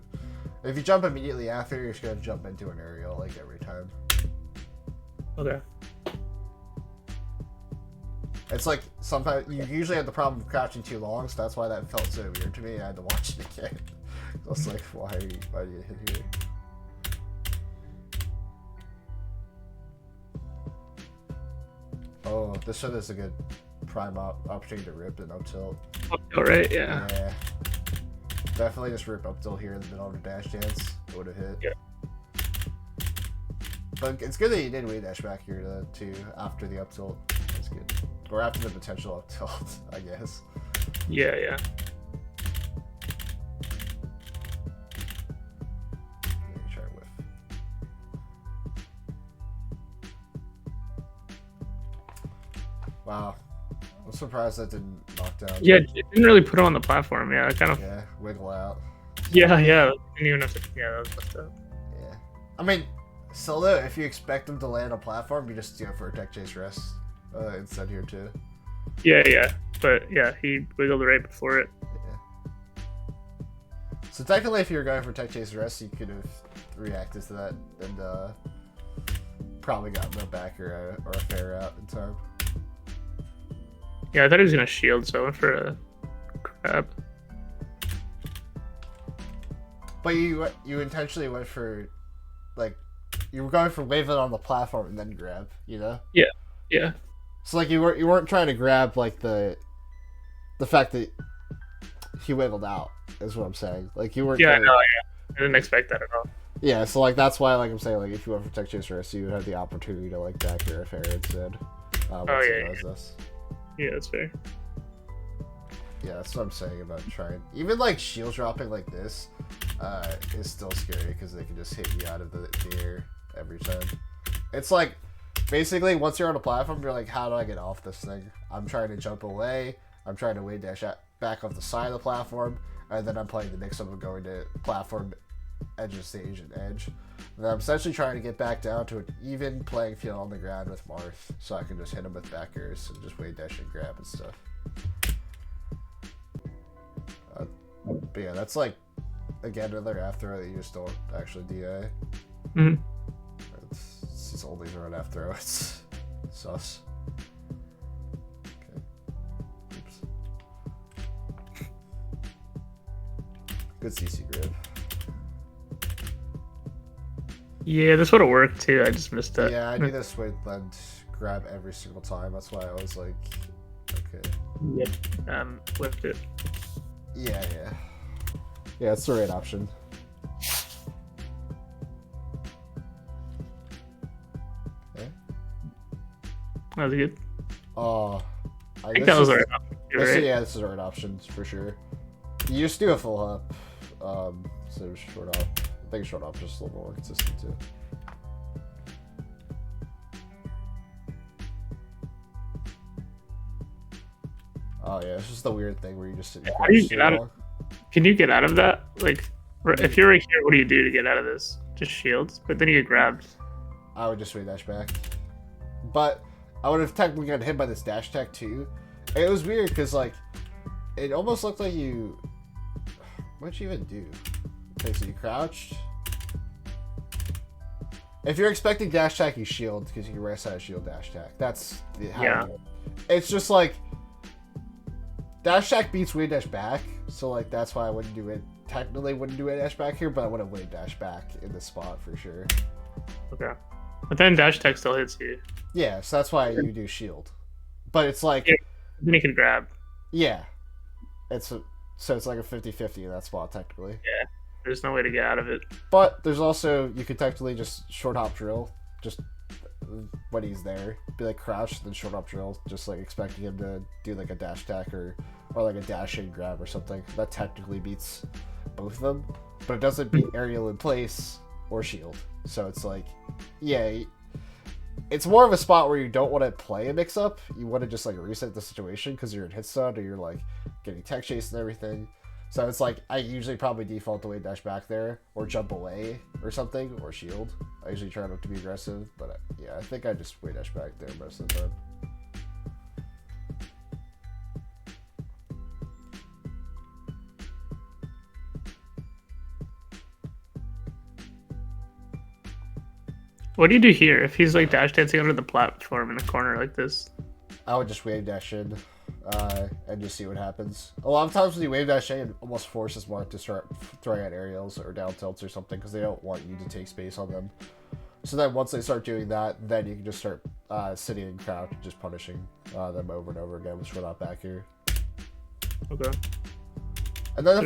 If you jump immediately after, you're just going to jump into an aerial like every time. Okay. It's like sometimes you usually have the problem of crouching too long, so that's why that felt so weird to me. I had to watch it again. I was like, why do you hit here? Oh, this one is a good prime opportunity to rip and up tilt. Up tilt, right? Yeah. Yeah. Definitely just rip up tilt here in the middle of the dash dance. It would have hit. Yeah. But it's good that you did wave dash back here too after the up tilt. That's good. Or after the potential up tilt, I guess. Yeah, yeah. Try and whiff. Wow. I'm surprised that didn't knock down. Yeah, it didn't really put him on the platform. Yeah, it kind of. Yeah, wiggle out. Yeah, yeah. Didn't even have to. Yeah, that was messed up. Yeah. I mean, solo, if you expect them to land on platform, you just go for a tech chase rest instead here too. Yeah, yeah. But yeah, he wiggled right before it. Yeah. So technically, if you were going for tech chase rest, you could have reacted to that and probably gotten a back or a fair out in time. Yeah, I thought he was gonna shield, so I went for a grab. But you intentionally went for, like, you were going for wave it on the platform and then grab, you know? Yeah, yeah. So like you weren't trying to grab like the fact that he wiggled out is what I'm saying. Like you weren't. Yeah, no, yeah. I didn't expect that at all. Yeah, so like that's why like I'm saying like if you went for tech chase rest, you would have the opportunity to like back your fair instead. Once yeah, does this. Yeah, that's fair. Yeah, that's what I'm saying about trying. Even like shield dropping like this is still scary because they can just hit you out of the air every time. It's like basically once you're on a platform, you're like, how do I get off this thing? I'm trying to jump away. I'm trying to wave dash back off the side of the platform, and then I'm playing the mix-up and going to platform, edge of stage, and edge. And I'm essentially trying to get back down to an even playing field on the ground with Marth, so I can just hit him with backers and just wave dash and grab and stuff. But yeah, that's like, again, another after that you just don't actually DA. Mm-hmm. It's just only run after it's sus. Okay. Oops. Good CC grab. Yeah, this would have worked too. I just missed that. Yeah, I do this with and grab every single time. That's why I was like, okay. Yep. Whipped it. Yeah. Yeah, it's the right option. That was good. Oh, I think that was the right option, right? yeah, this is the right options for sure. You just do a full hop, so short hop. I think short hop is just a little more consistent too. Oh yeah, it's just the weird thing where you just sit. How do you get out of? Can you get out of that? Like, if you're right here, what do you do to get out of this? Just shields, but then you get grabbed. I would just dash back, but I would have technically gotten hit by this dash attack too. It was weird because like, it almost looked like you. What'd you even do? Okay, so you crouched. If you're expecting dash attack, you shield because you can right side shield dash attack. That's how it's just like dash attack beats wave dash back, so like that's why I wouldn't do it. Technically, wouldn't do a dash back here, but I would have wave dash back in this spot for sure. Okay, but then dash attack still hits you. Yeah, so that's why you do shield. But it's like then you can grab. Yeah, so it's like a 50-50 in that spot technically. Yeah. There's no way to get out of it. But there's also, you could technically just short hop drill, just when he's there. Be like crouch, then short hop drill, just like expecting him to do like a dash attack or like a dash in grab or something. That technically beats both of them. But it doesn't beat aerial in place or shield. So it's like, yeah, it's more of a spot where you don't want to play a mix-up. You want to just like reset the situation because you're in hit stun or you're like getting tech chase and everything. So it's like, I usually probably default to wave dash back there, or jump away, or something, or shield. I usually try not to be aggressive, but yeah, I think I just wave dash back there most of the time. What do you do here if he's like dash dancing under the platform in a corner like this? I would just wave dash in. And just see what happens. A lot of times when you wave dash in, it almost forces Marth to start throwing out aerials or down tilts or something because they don't want you to take space on them. So then once they start doing that, then you can just start sitting in crouch and just punishing them over and over again with short hop back here. Okay. And then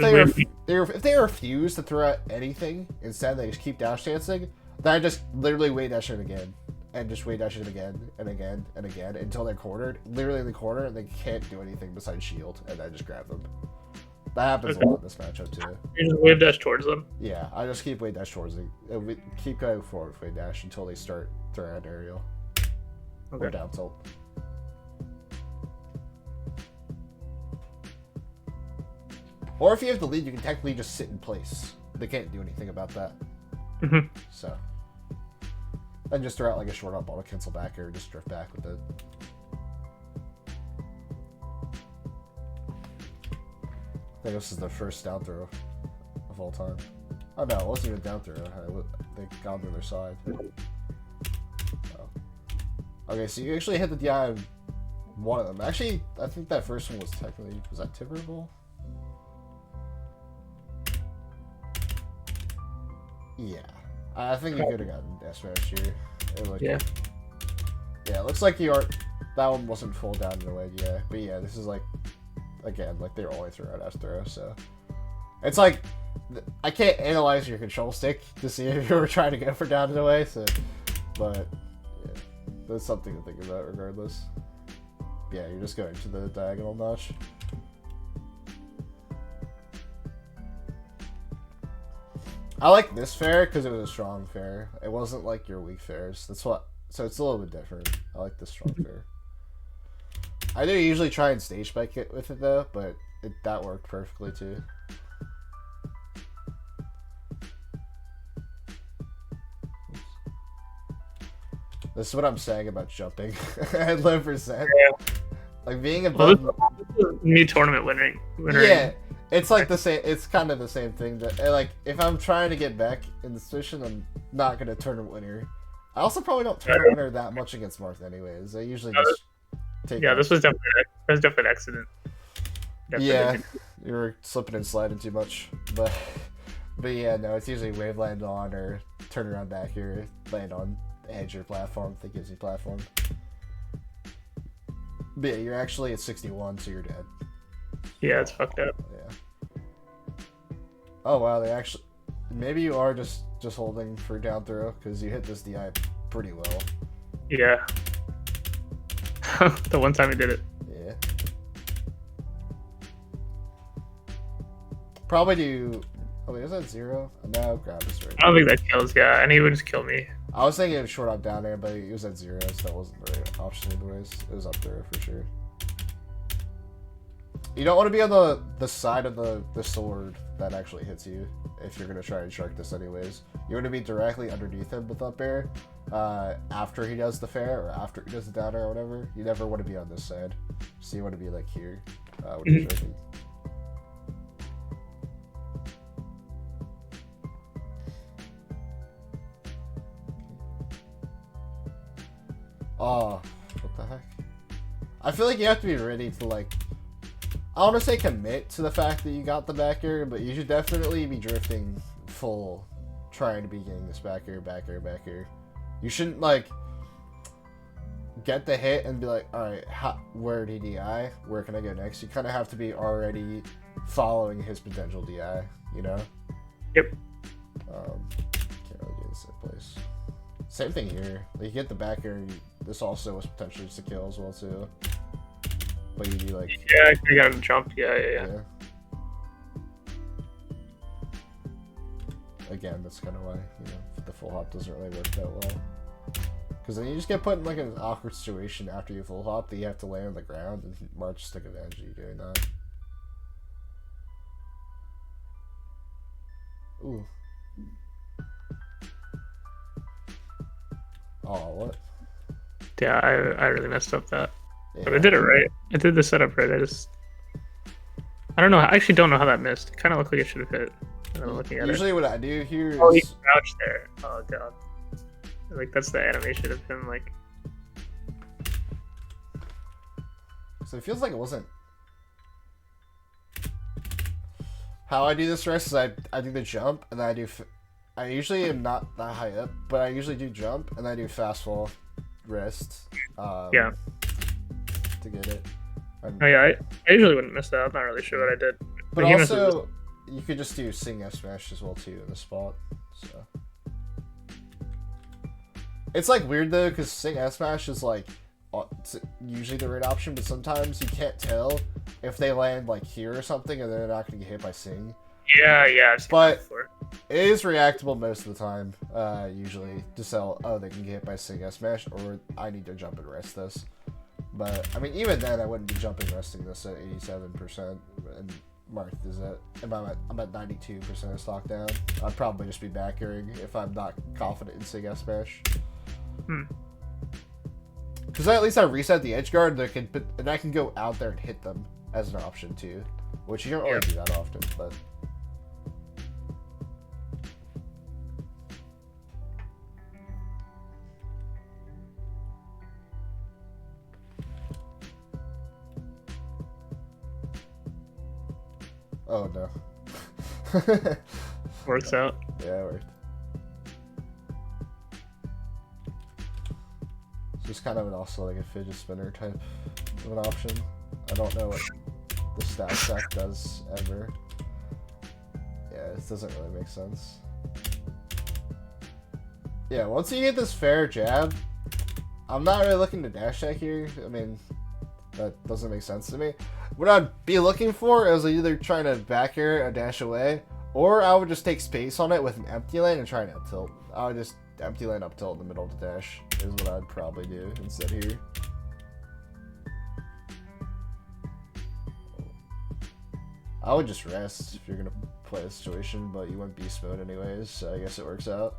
if they refuse to throw out anything, instead they just keep dash dancing, then I just literally wave dash in again. And just wave dash it again and again and again until they're cornered, literally in the corner, and they can't do anything besides shield, and then just grab them. That happens a lot in this matchup too. You just wave dash towards them? Yeah, I just keep wave dash towards them. Keep going forward with wave dash until they start throwing out aerial. Okay. Or down tilt. Or if you have the lead, you can technically just sit in place. They can't do anything about that. Mm-hmm. So. And just throw out like a short hop ball to cancel back or just drift back with it. I think this is the first down throw of all time. Oh no, it wasn't even down throw. They got on the other side. Oh. Okay, so you actually hit the DI on one of them. Actually, I think that first one was technically, was that tipperable? Yeah. I think you could have gotten Upsmash here. Yeah. Yeah, it looks like you are. That one wasn't full down in the way, yeah. But yeah, this is like, again, like they're always throw out as throw, so. It's like, I can't analyze your control stick to see if you were trying to go for down and away, so. But, yeah, that's something to think about regardless. Yeah, you're just going to the diagonal notch. I like this fair because it was a strong fair. It wasn't like your weak fairs. That's what. So it's a little bit different. I like this strong fair. I do usually try and stage spike it with it though, but that worked perfectly too. This is what I'm saying about jumping at 11%. Yeah. Like being above. Well, this is me tournament winning. Yeah. It's like the same. It's kind of the same thing. Like if I'm trying to get back in this position, I'm not gonna tournament winner. I also probably don't tournament winner that much against Marth, anyways. I usually just take. Yeah, this was definitely an accident. Definitely. Yeah, you were slipping and sliding too much, but yeah, no, it's usually wave land on or turn around back here, land on edge or platform. That gives you platform. But yeah, you're actually at 61, so you're dead. Yeah, it's fucked up. Yeah. Oh wow, they actually. Maybe you are just holding for down throw because you hit this DI pretty well. Yeah. The one time he did it. Yeah. Probably do. Oh wait, was that 0? No, grab this right. I don't think that kills. Yeah, and he would just kill me. I was thinking of short up down there, but it was at 0, so that wasn't the right option anyways. It was up there for sure. You don't want to be on the side of the sword that actually hits you if you're going to try and shark this anyways. You want to be directly underneath him with up air after he does the fair or after he does the down air or whatever. You never want to be on this side. So you want to be like here when you're sharking. Oh, what the heck? I feel like you have to be ready to like, I want to say commit to the fact that you got the back air, but you should definitely be drifting full, trying to be getting this back air, back air, back air. You shouldn't like get the hit and be like, all right, where did he DI? Where can I go next? You kind of have to be already following his potential DI, you know? Yep. Can't really get this in place. Same thing here. Like, you get the back air, this also was potentially just a kill as well too. But you do like... Yeah, I got him jumped. Yeah. Again, that's kind of why, you know, the full hop doesn't really work that well. Because then you just get put in like an awkward situation after you full hop that you have to land on the ground, and Marth just took advantage of you doing that. Ooh. Oh, what? Yeah, I really messed up that. Yeah. But I did it right. I did the setup right. I don't know. I actually don't know how that missed. It kind of looked like it should have hit. And I'm looking at Usually what I do here is... Oh, he crouched there. Oh, God. Like, that's the animation of him, like... So it feels like it wasn't... How I do this rest is I do the jump, and then I do... I usually am not that high up, but I usually do jump, and then I do fast fall rest. Yeah. To get it. Oh yeah, I usually wouldn't miss that. I'm not really sure what I did. But also, you could just do sing Upsmash as well too in the spot. So it's like weird though, because sing Upsmash is like usually the right option, but sometimes you can't tell if they land like here or something, and they're not going to get hit by sing. Yeah. But it is reactable most of the time. Usually to sell. Oh, they can get hit by sing Upsmash, or I need to jump and rest this. But, I mean, even then, I wouldn't be jumping resting this at 87%, and Marth is at, I'm at 92% of stock down. I'd probably just be back airing if I'm not confident in Sig Smash. Because at least I reset the Edgeguard, and I can go out there and hit them as an option too, which you don't really do that often, but... Oh no. Works out. Yeah, it worked. It's just kind of also like a fidget spinner type of an option. I don't know what the stat stack does ever. Yeah, it doesn't really make sense. Yeah, once you get this fair jab, I'm not really looking to dash tech here. I mean, that doesn't make sense to me. What I'd be looking for is either trying to back air or dash away, or I would just take space on it with an empty lane and try and up tilt. I would just empty lane up tilt in the middle of the dash is what I'd probably do instead here. I would just rest if you're gonna play the situation, but you went beast mode anyways, so I guess it works out.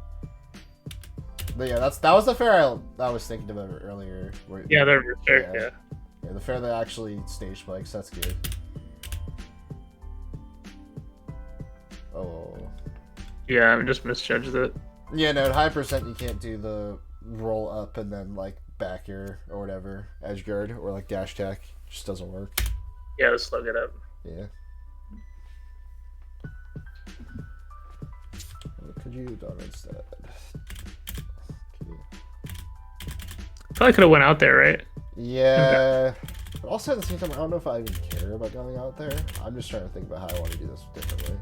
But yeah, that was the fair I was thinking about earlier. Yeah, they're fair. Yeah. Yeah, the fair that actually stage spikes, that's good. Oh. Yeah, I just misjudged it. Yeah, no, at high percent you can't do the roll up and then like back air or whatever, Edgeguard or like dash tech. Just doesn't work. Yeah, let's slug it up. Yeah. What could you have done instead? Probably could have went out there, right? Yeah, but also at the same time, I don't know if I even care about going out there. I'm just trying to think about how I want to do this differently.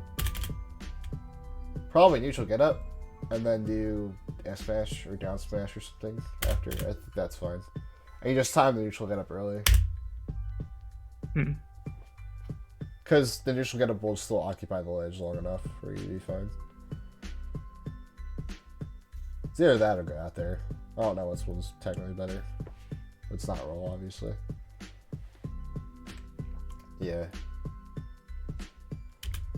Probably neutral get up, and then do S smash or down smash or something after. I think that's fine. And you just time the neutral get up early. Hmm. Because the neutral get up will still occupy the ledge long enough for you to be fine. It's either that or go out there. I don't know which one's technically better. It's not roll, obviously. Yeah.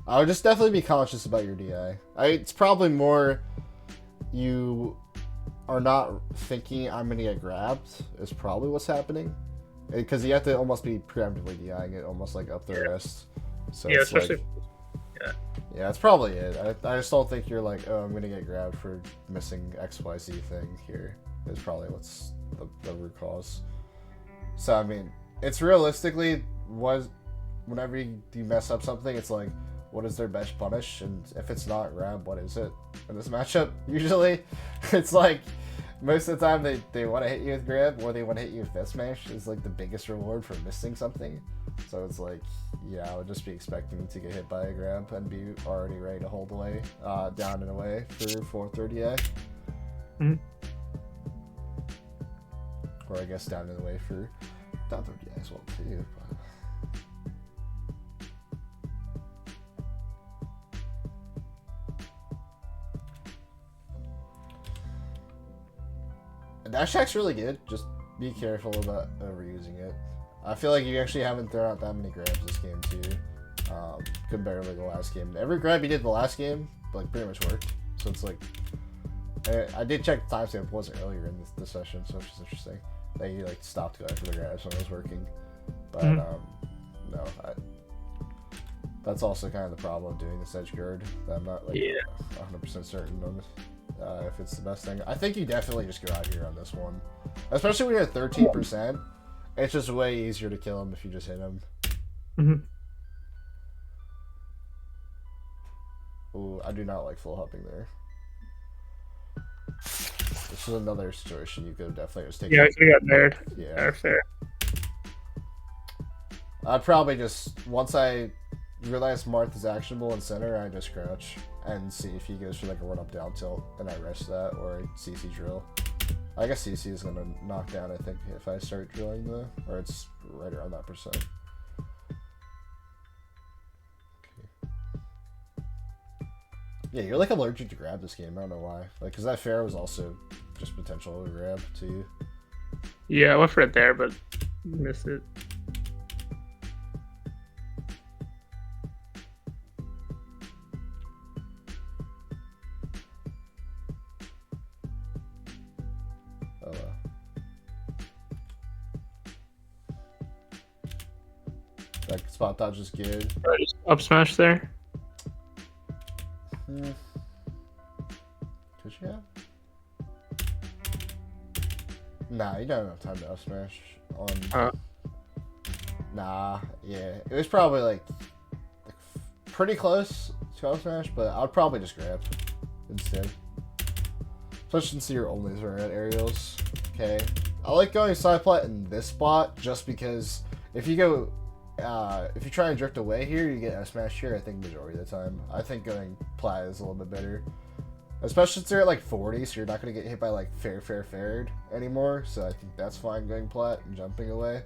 I would just definitely be conscious about your DI. It's probably more you are not thinking I'm going to get grabbed is probably what's happening. Because you have to almost be preemptively DIing it almost like up the wrist. So Yeah, it's especially. like, Yeah. yeah, that's probably it. I just don't think you're like, oh, I'm going to get grabbed for missing XYZ thing here. Is probably what's the root cause. So, I mean, it's realistically, whenever you mess up something, it's like, what is their best punish? And if it's not grab, what is it? In this matchup, usually, it's like, most of the time they want to hit you with grab, or they want to hit you with fist smash is like the biggest reward for missing something. So it's like, yeah, I would just be expecting to get hit by a grab and be already ready to hold away, down and away for 430A. Mm-hmm. Or I guess down and away for down 30A as well too. But... Dash attack's really good. Just be careful about overusing it. I feel like you actually haven't thrown out that many grabs this game too. Compared to the last game. Every grab you did the last game, like pretty much worked. So it's like, I did check the timestamp. It wasn't earlier in this session, so it's just interesting that you like stopped going for the grabs when it was working. But no, that's also kind of the problem of doing this Edgeguard. That I'm not like 100% certain on if it's the best thing. I think you definitely just go out here on this one, especially when you're at 13%. It's just way easier to kill him if you just hit him. Mm-hmm. Ooh, I do not like full hopping there. This is another situation you could have definitely just taken. Yeah, I could have got Bair. Yeah. Fair. I'd probably just, once I realize Marth is actionable in center, I just crouch and see if he goes for like a run up down tilt, and I rest that, or a CC drill. I guess CC is going to knock down, I think, if I start drilling the, or it's right around that percent. Okay. Yeah, you're like allergic to grab this game, I don't know why. Like, because that fair was also just potential to grab to you. Yeah, I went for it there, but missed it. Like, spot dodge is good. Just up smash there. Could you have? Nah, you don't have enough time to up smash on. Nah, yeah. It was probably like pretty close to up smash, but I'd probably just grab instead. Especially since you're only throwing at aerials. Okay. I like going side plat in this spot just because if you go. If you try and drift away here, you get a smash here, I think, majority of the time. I think going plat is a little bit better. Especially since they're at like 40, so you're not going to get hit by like fared anymore. So I think that's fine going plat and jumping away.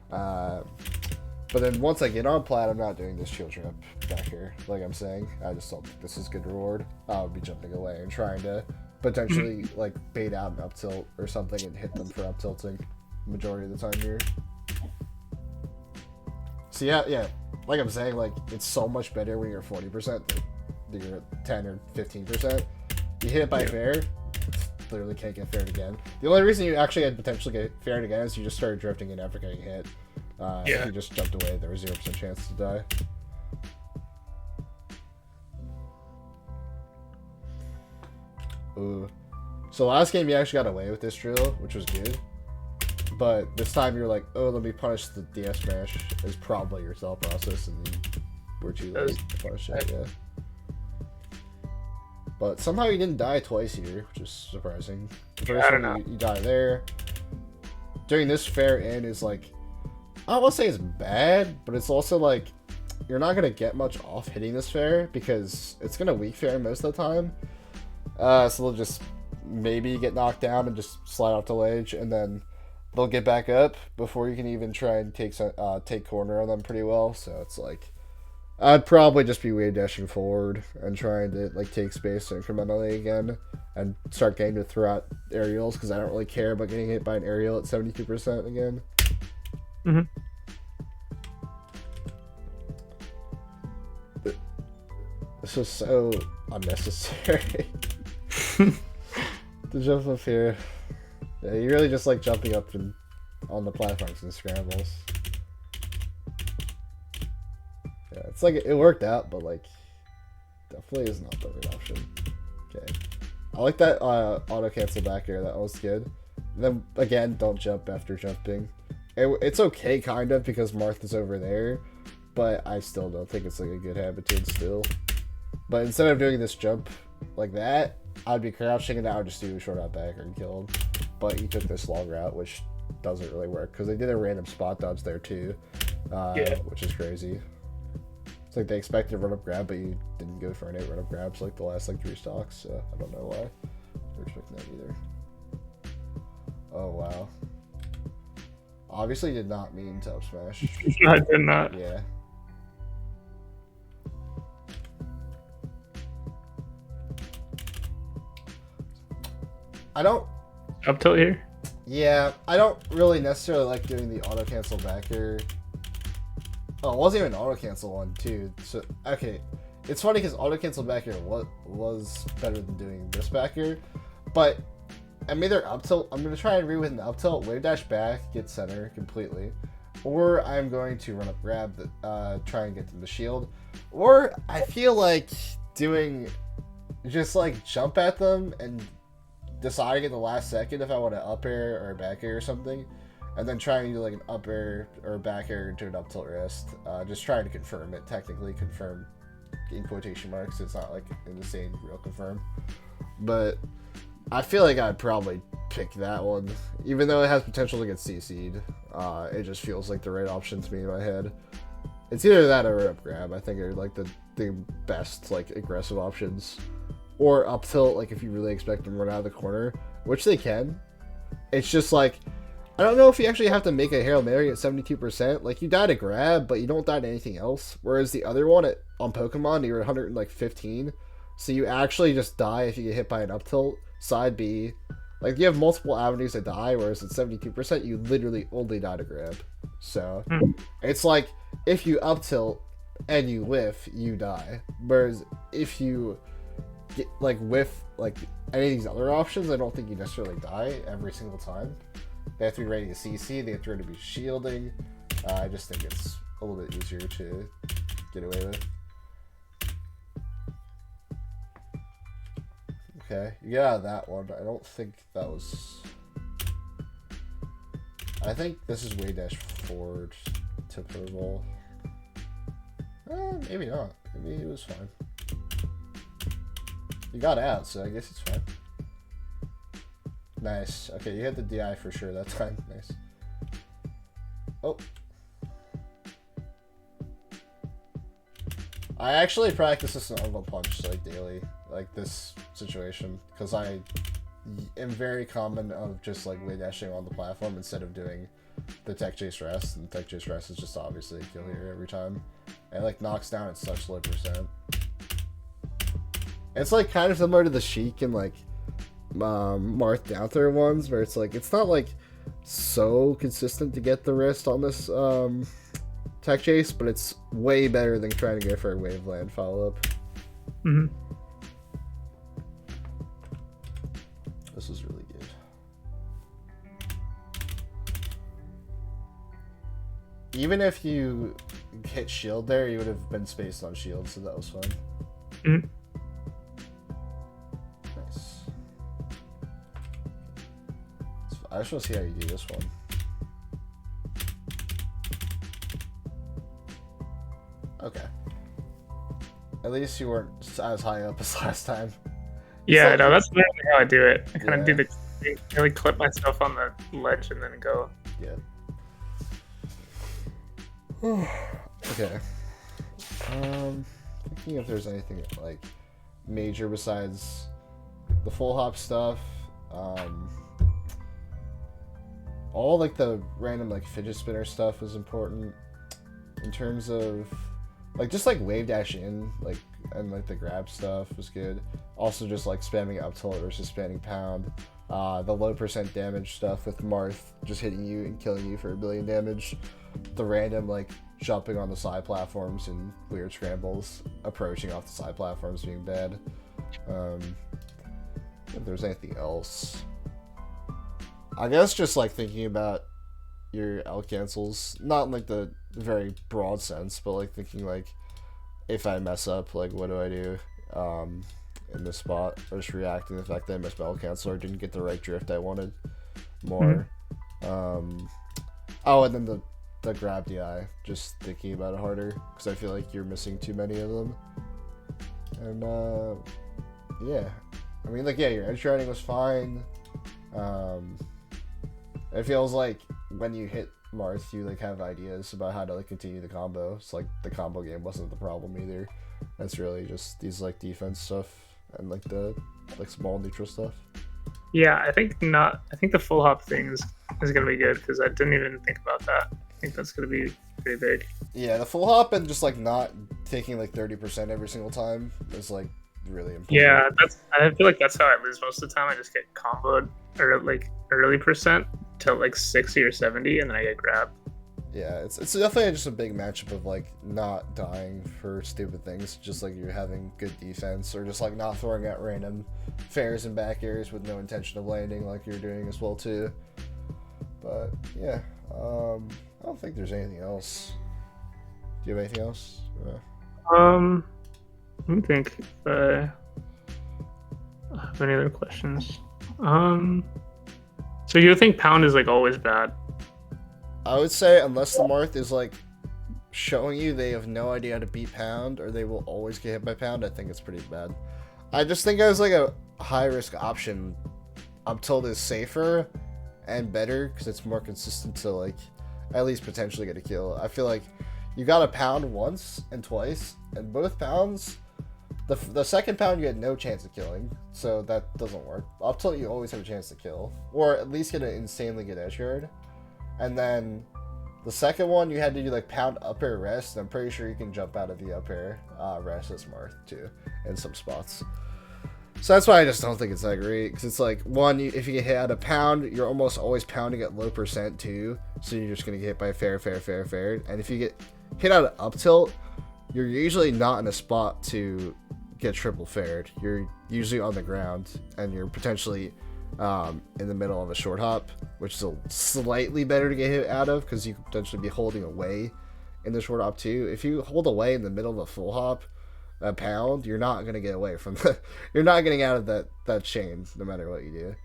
But then once I get on plat, I'm not doing this shield trap back here, like I'm saying. I just don't think this is good reward. I would be jumping away and trying to potentially like bait out an up tilt or something and hit them for up tilting majority of the time here. So yeah, like I'm saying, like it's so much better when you're 40% than you're at 10 or 15%. You hit it by fair, literally can't get faired again. The only reason you actually had potentially get faired again is you just started drifting and never getting hit. If you just jumped away, there was 0% chance to die. Ooh. So last game you actually got away with this drill, which was good. But this time you're like, oh, let me punish the DS smash. Is probably your thought process, and then we're too late to punish it, yeah. But somehow you didn't die twice here, which is surprising. The first one, you die there. Doing this fair in is like, I don't want to say it's bad, but it's also like, you're not going to get much off hitting this fair, because it's going to weak fair most of the time. So they'll just maybe get knocked down and just slide off the ledge, and then they'll get back up before you can even try and take corner on them pretty well. So it's like I'd probably just be wave dashing forward and trying to like take space incrementally again and start getting to throw out aerials because I don't really care about getting hit by an aerial at 72% again. Mm-hmm. This is so unnecessary. To jump up here. Yeah, you really just like jumping up and on the platforms and scrambles. Yeah, it's like it worked out, but like definitely is not the right option. Okay. I like that auto cancel back air, that was good. Then again, don't jump after jumping. It's okay kind of because Marth is over there, but I still don't think it's like a good habit to instill. But instead of doing this jump like that, I'd be crouching and I would just do a short out back and kill him. But he took this long route, which doesn't really work because they did a random spot dodge there too, which is crazy. It's like they expected a run up grab, but you didn't go for an 8 run up grabs like the last like 3 stocks. So I don't know why they're expecting that either. Oh wow! Obviously did not mean to up smash. I did not. Yeah. I don't. Up tilt here? Yeah, I don't really necessarily like doing the auto cancel backer. Oh, it wasn't even an auto cancel one too. So okay, it's funny because auto cancel backer was better than doing this backer, but I'm either up tilt. I'm gonna try and read with the up tilt, wave dash back, get center completely, or I'm going to run up grab, try and get to the shield, or I feel like doing just like jump at them and deciding at the last second if I want to up air or back air or something, and then trying to do like an up air or back air into an up tilt wrist. Just trying to confirm it, technically confirm in quotation marks. It's not like in the same real confirm, but I feel like I'd probably pick that one, even though it has potential to get CC'd. It just feels like the right option to me in my head. It's either that or up grab. I think are like the best like aggressive options. Or up tilt, like if you really expect them to run out of the corner, which they can. It's just like, I don't know if you actually have to make a Hail Mary at 72%. Like you die to grab, but you don't die to anything else. Whereas the other one on Pokemon, you're at 115. So you actually just die if you get hit by an up tilt. Side B. Like you have multiple avenues to die, whereas at 72%, you literally only die to grab. So it's like, if you up tilt and you whiff, you die. Whereas if you get, like whiff like any of these other options, I don't think you necessarily die every single time. They have to be ready to CC, they have to be ready to be shielding. I just think it's a little bit easier to get away with. Okay, you get out of that one. I don't think that was... I think this is way dash forward to purple. Maybe not. Maybe it was fine. You got out, so I guess it's fine. Nice. Okay, you hit the DI for sure that time. Nice. Oh. I actually practice this in Uncle Punch like daily, like this situation, because I am very common of just like way dashing on the platform instead of doing the tech chase rest, and tech chase rest is just obviously a kill here every time. And it like knocks down at such low percent. It's like kind of similar to the Sheik and like Marth Dair OOS ones, where it's like it's not like so consistent to get the wrist on this tech chase, but it's way better than trying to go for a wave land follow up. Mm-hmm. This is really good. Even if you hit shield there, you would have been spaced on shield, so that was fun. Mm-hmm. Nice. I just want to see how you do this one. Okay. At least you weren't as high up as last time. Yeah, So- no, that's literally how I do it. I kind of Yeah. do really clip myself on the ledge and then go. Yeah. Okay. Thinking if there's anything like major besides the full hop stuff. all like the random like fidget spinner stuff was important in terms of like just like wave dash in like and like the grab stuff was good. Also just like spamming up tilt versus spamming pound. The low percent damage stuff with Marth just hitting you and killing you for 1 billion damage. The random like jumping on the side platforms and weird scrambles, approaching off the side platforms being bad. If there's anything else, I guess just like thinking about your L cancels, not in like the very broad sense, but like thinking like if I mess up, like what do I do in this spot, or just reacting to the fact that I missed my L cancel or didn't get the right drift I wanted more. Oh, and then the grab DI, just thinking about it harder because I feel like you're missing too many of them. And yeah, I mean like yeah, your edge riding was fine. It feels like when you hit Marth, you like have ideas about how to like continue the combo. It's like the combo game wasn't the problem either. That's really just these like defense stuff and like the like small neutral stuff. Yeah, I think the full hop thing is gonna be good because I didn't even think about that. I think that's gonna be pretty big. Yeah, the full hop and just like not taking like 30% every single time is like really important. Yeah, I feel like that's how I lose most of the time. I just get comboed or like early percent till like 60 or 70, and then I get grabbed. Yeah, it's definitely just a big matchup of like not dying for stupid things, just like you're having good defense, or just like not throwing out random fairs and back airs with no intention of landing like you're doing as well too. But yeah, I don't think there's anything else. Do you have anything else? Let me think if I have any other questions. So you think pound is like always bad? I would say unless the Marth is like showing you they have no idea how to beat pound, or they will always get hit by pound, I think it's pretty bad. I just think I was like a high risk option. Up tilt is safer and better because it's more consistent to like at least potentially get a kill. I feel like you got a pound once and twice, and both pounds, the second pound you had no chance of killing, so that doesn't work. Up tilt you always have a chance to kill, or at least get an insanely good edge guard. And then the second one you had to do like pound up air rest, and I'm pretty sure you can jump out of the up air rest as Marth too in some spots. So that's why I just don't think it's that great, because it's like, one, if you get hit out of pound, you're almost always pounding at low percent too, so you're just going to get hit by fair. And if you get hit out of up tilt, you're usually not in a spot to get triple faired. You're usually on the ground, and you're potentially in the middle of a short hop, which is slightly better to get hit out of, because you could potentially be holding away in the short hop too. If you hold away in the middle of a full hop, a pound, you're not going to get away from you're not getting out of that chain no matter what you do.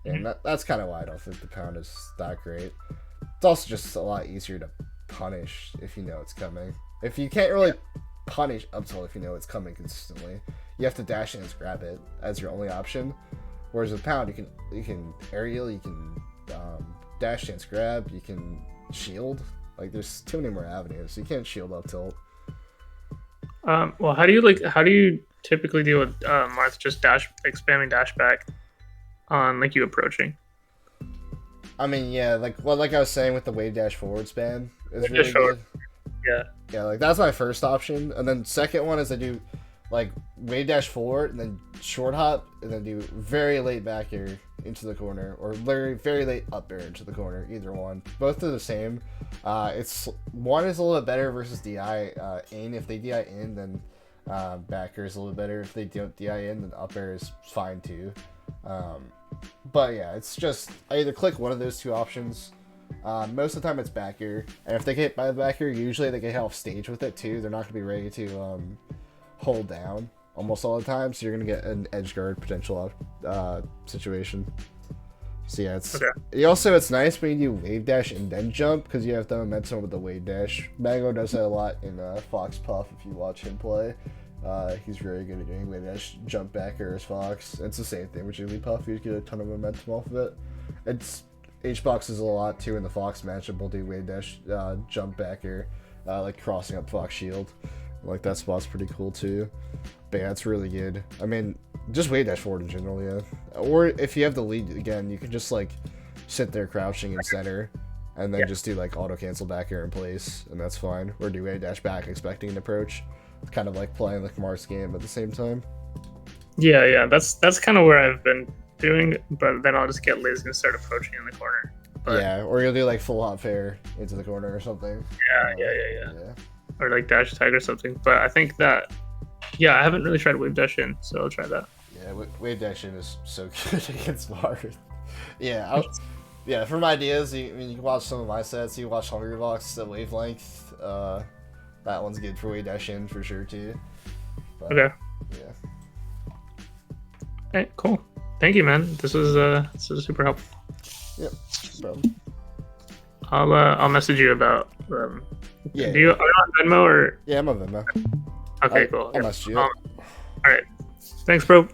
And that's kind of why I don't think the pound is that great. It's also just a lot easier to punish if you know it's coming. If you can't really punish up tilt if you know it's coming consistently, you have to dash in and grab it as your only option. Whereas with pound, you can aerial, you can dash dance grab, you can shield. Like there's too many more avenues. You can't shield up tilt. Well, how do you typically deal with Marth just spamming dash back on like you approaching? I mean, yeah, like I was saying with the wave dash forward spam is really good. Yeah, like that's my first option, and then second one is I do like wave dash forward and then short hop, and then do very late back air into the corner, or very late up air into the corner. Either one, both are the same. It's one is a little bit better versus DI in. If they DI in, then back air is a little better. If they don't DI in, then up air is fine too. But yeah, it's just I either click one of those two options. Most of the time it's back air, and if they get hit by the back air, usually they get hit off stage with it too. They're not gonna be ready to hold down almost all the time, so you're gonna get an edge guard potential situation. So yeah, it's nice when you do wave dash and then jump, because you have the momentum with the wave dash. Mango does that a lot in Fox Puff. If you watch him play, he's very good at doing wave dash jump back air as Fox. It's the same thing with Jigglypuff. You get a ton of momentum off of it. It's HBox is a lot too in the Fox matchup. We'll do wave dash jump back air, like crossing up Fox shield. Like that spot's pretty cool too. But yeah, it's really good. I mean, just wave dash forward in general, yeah. Or if you have the lead again, you can just like sit there crouching in center, and then Yeah. just do like auto cancel back air in place, and that's fine. Or do a dash back expecting an approach. It's kind of like playing like Marth's game at the same time. Yeah, that's kind of where I've been doing, but then I'll just get lazy and start approaching in the corner. But, Yeah, or you'll do like full hop fair into the corner or something. Yeah. Or like dash attack or something. But I think that, yeah, I haven't really tried wave dash in, so I'll try that. Yeah, wave dash in is so good against Marth. Yeah, yeah. For my ideas, you can watch some of my sets. You can watch Hungrybox, the wavelength. That one's good for wave dash in for sure too. But, Okay. Yeah. Hey, cool. Thank you, man. This was super helpful. Yep. Bro. I'll message you about. Yeah. Are you on Venmo or? Yeah, I'm on Venmo. Okay, cool. I'll message you. All right. Thanks, bro.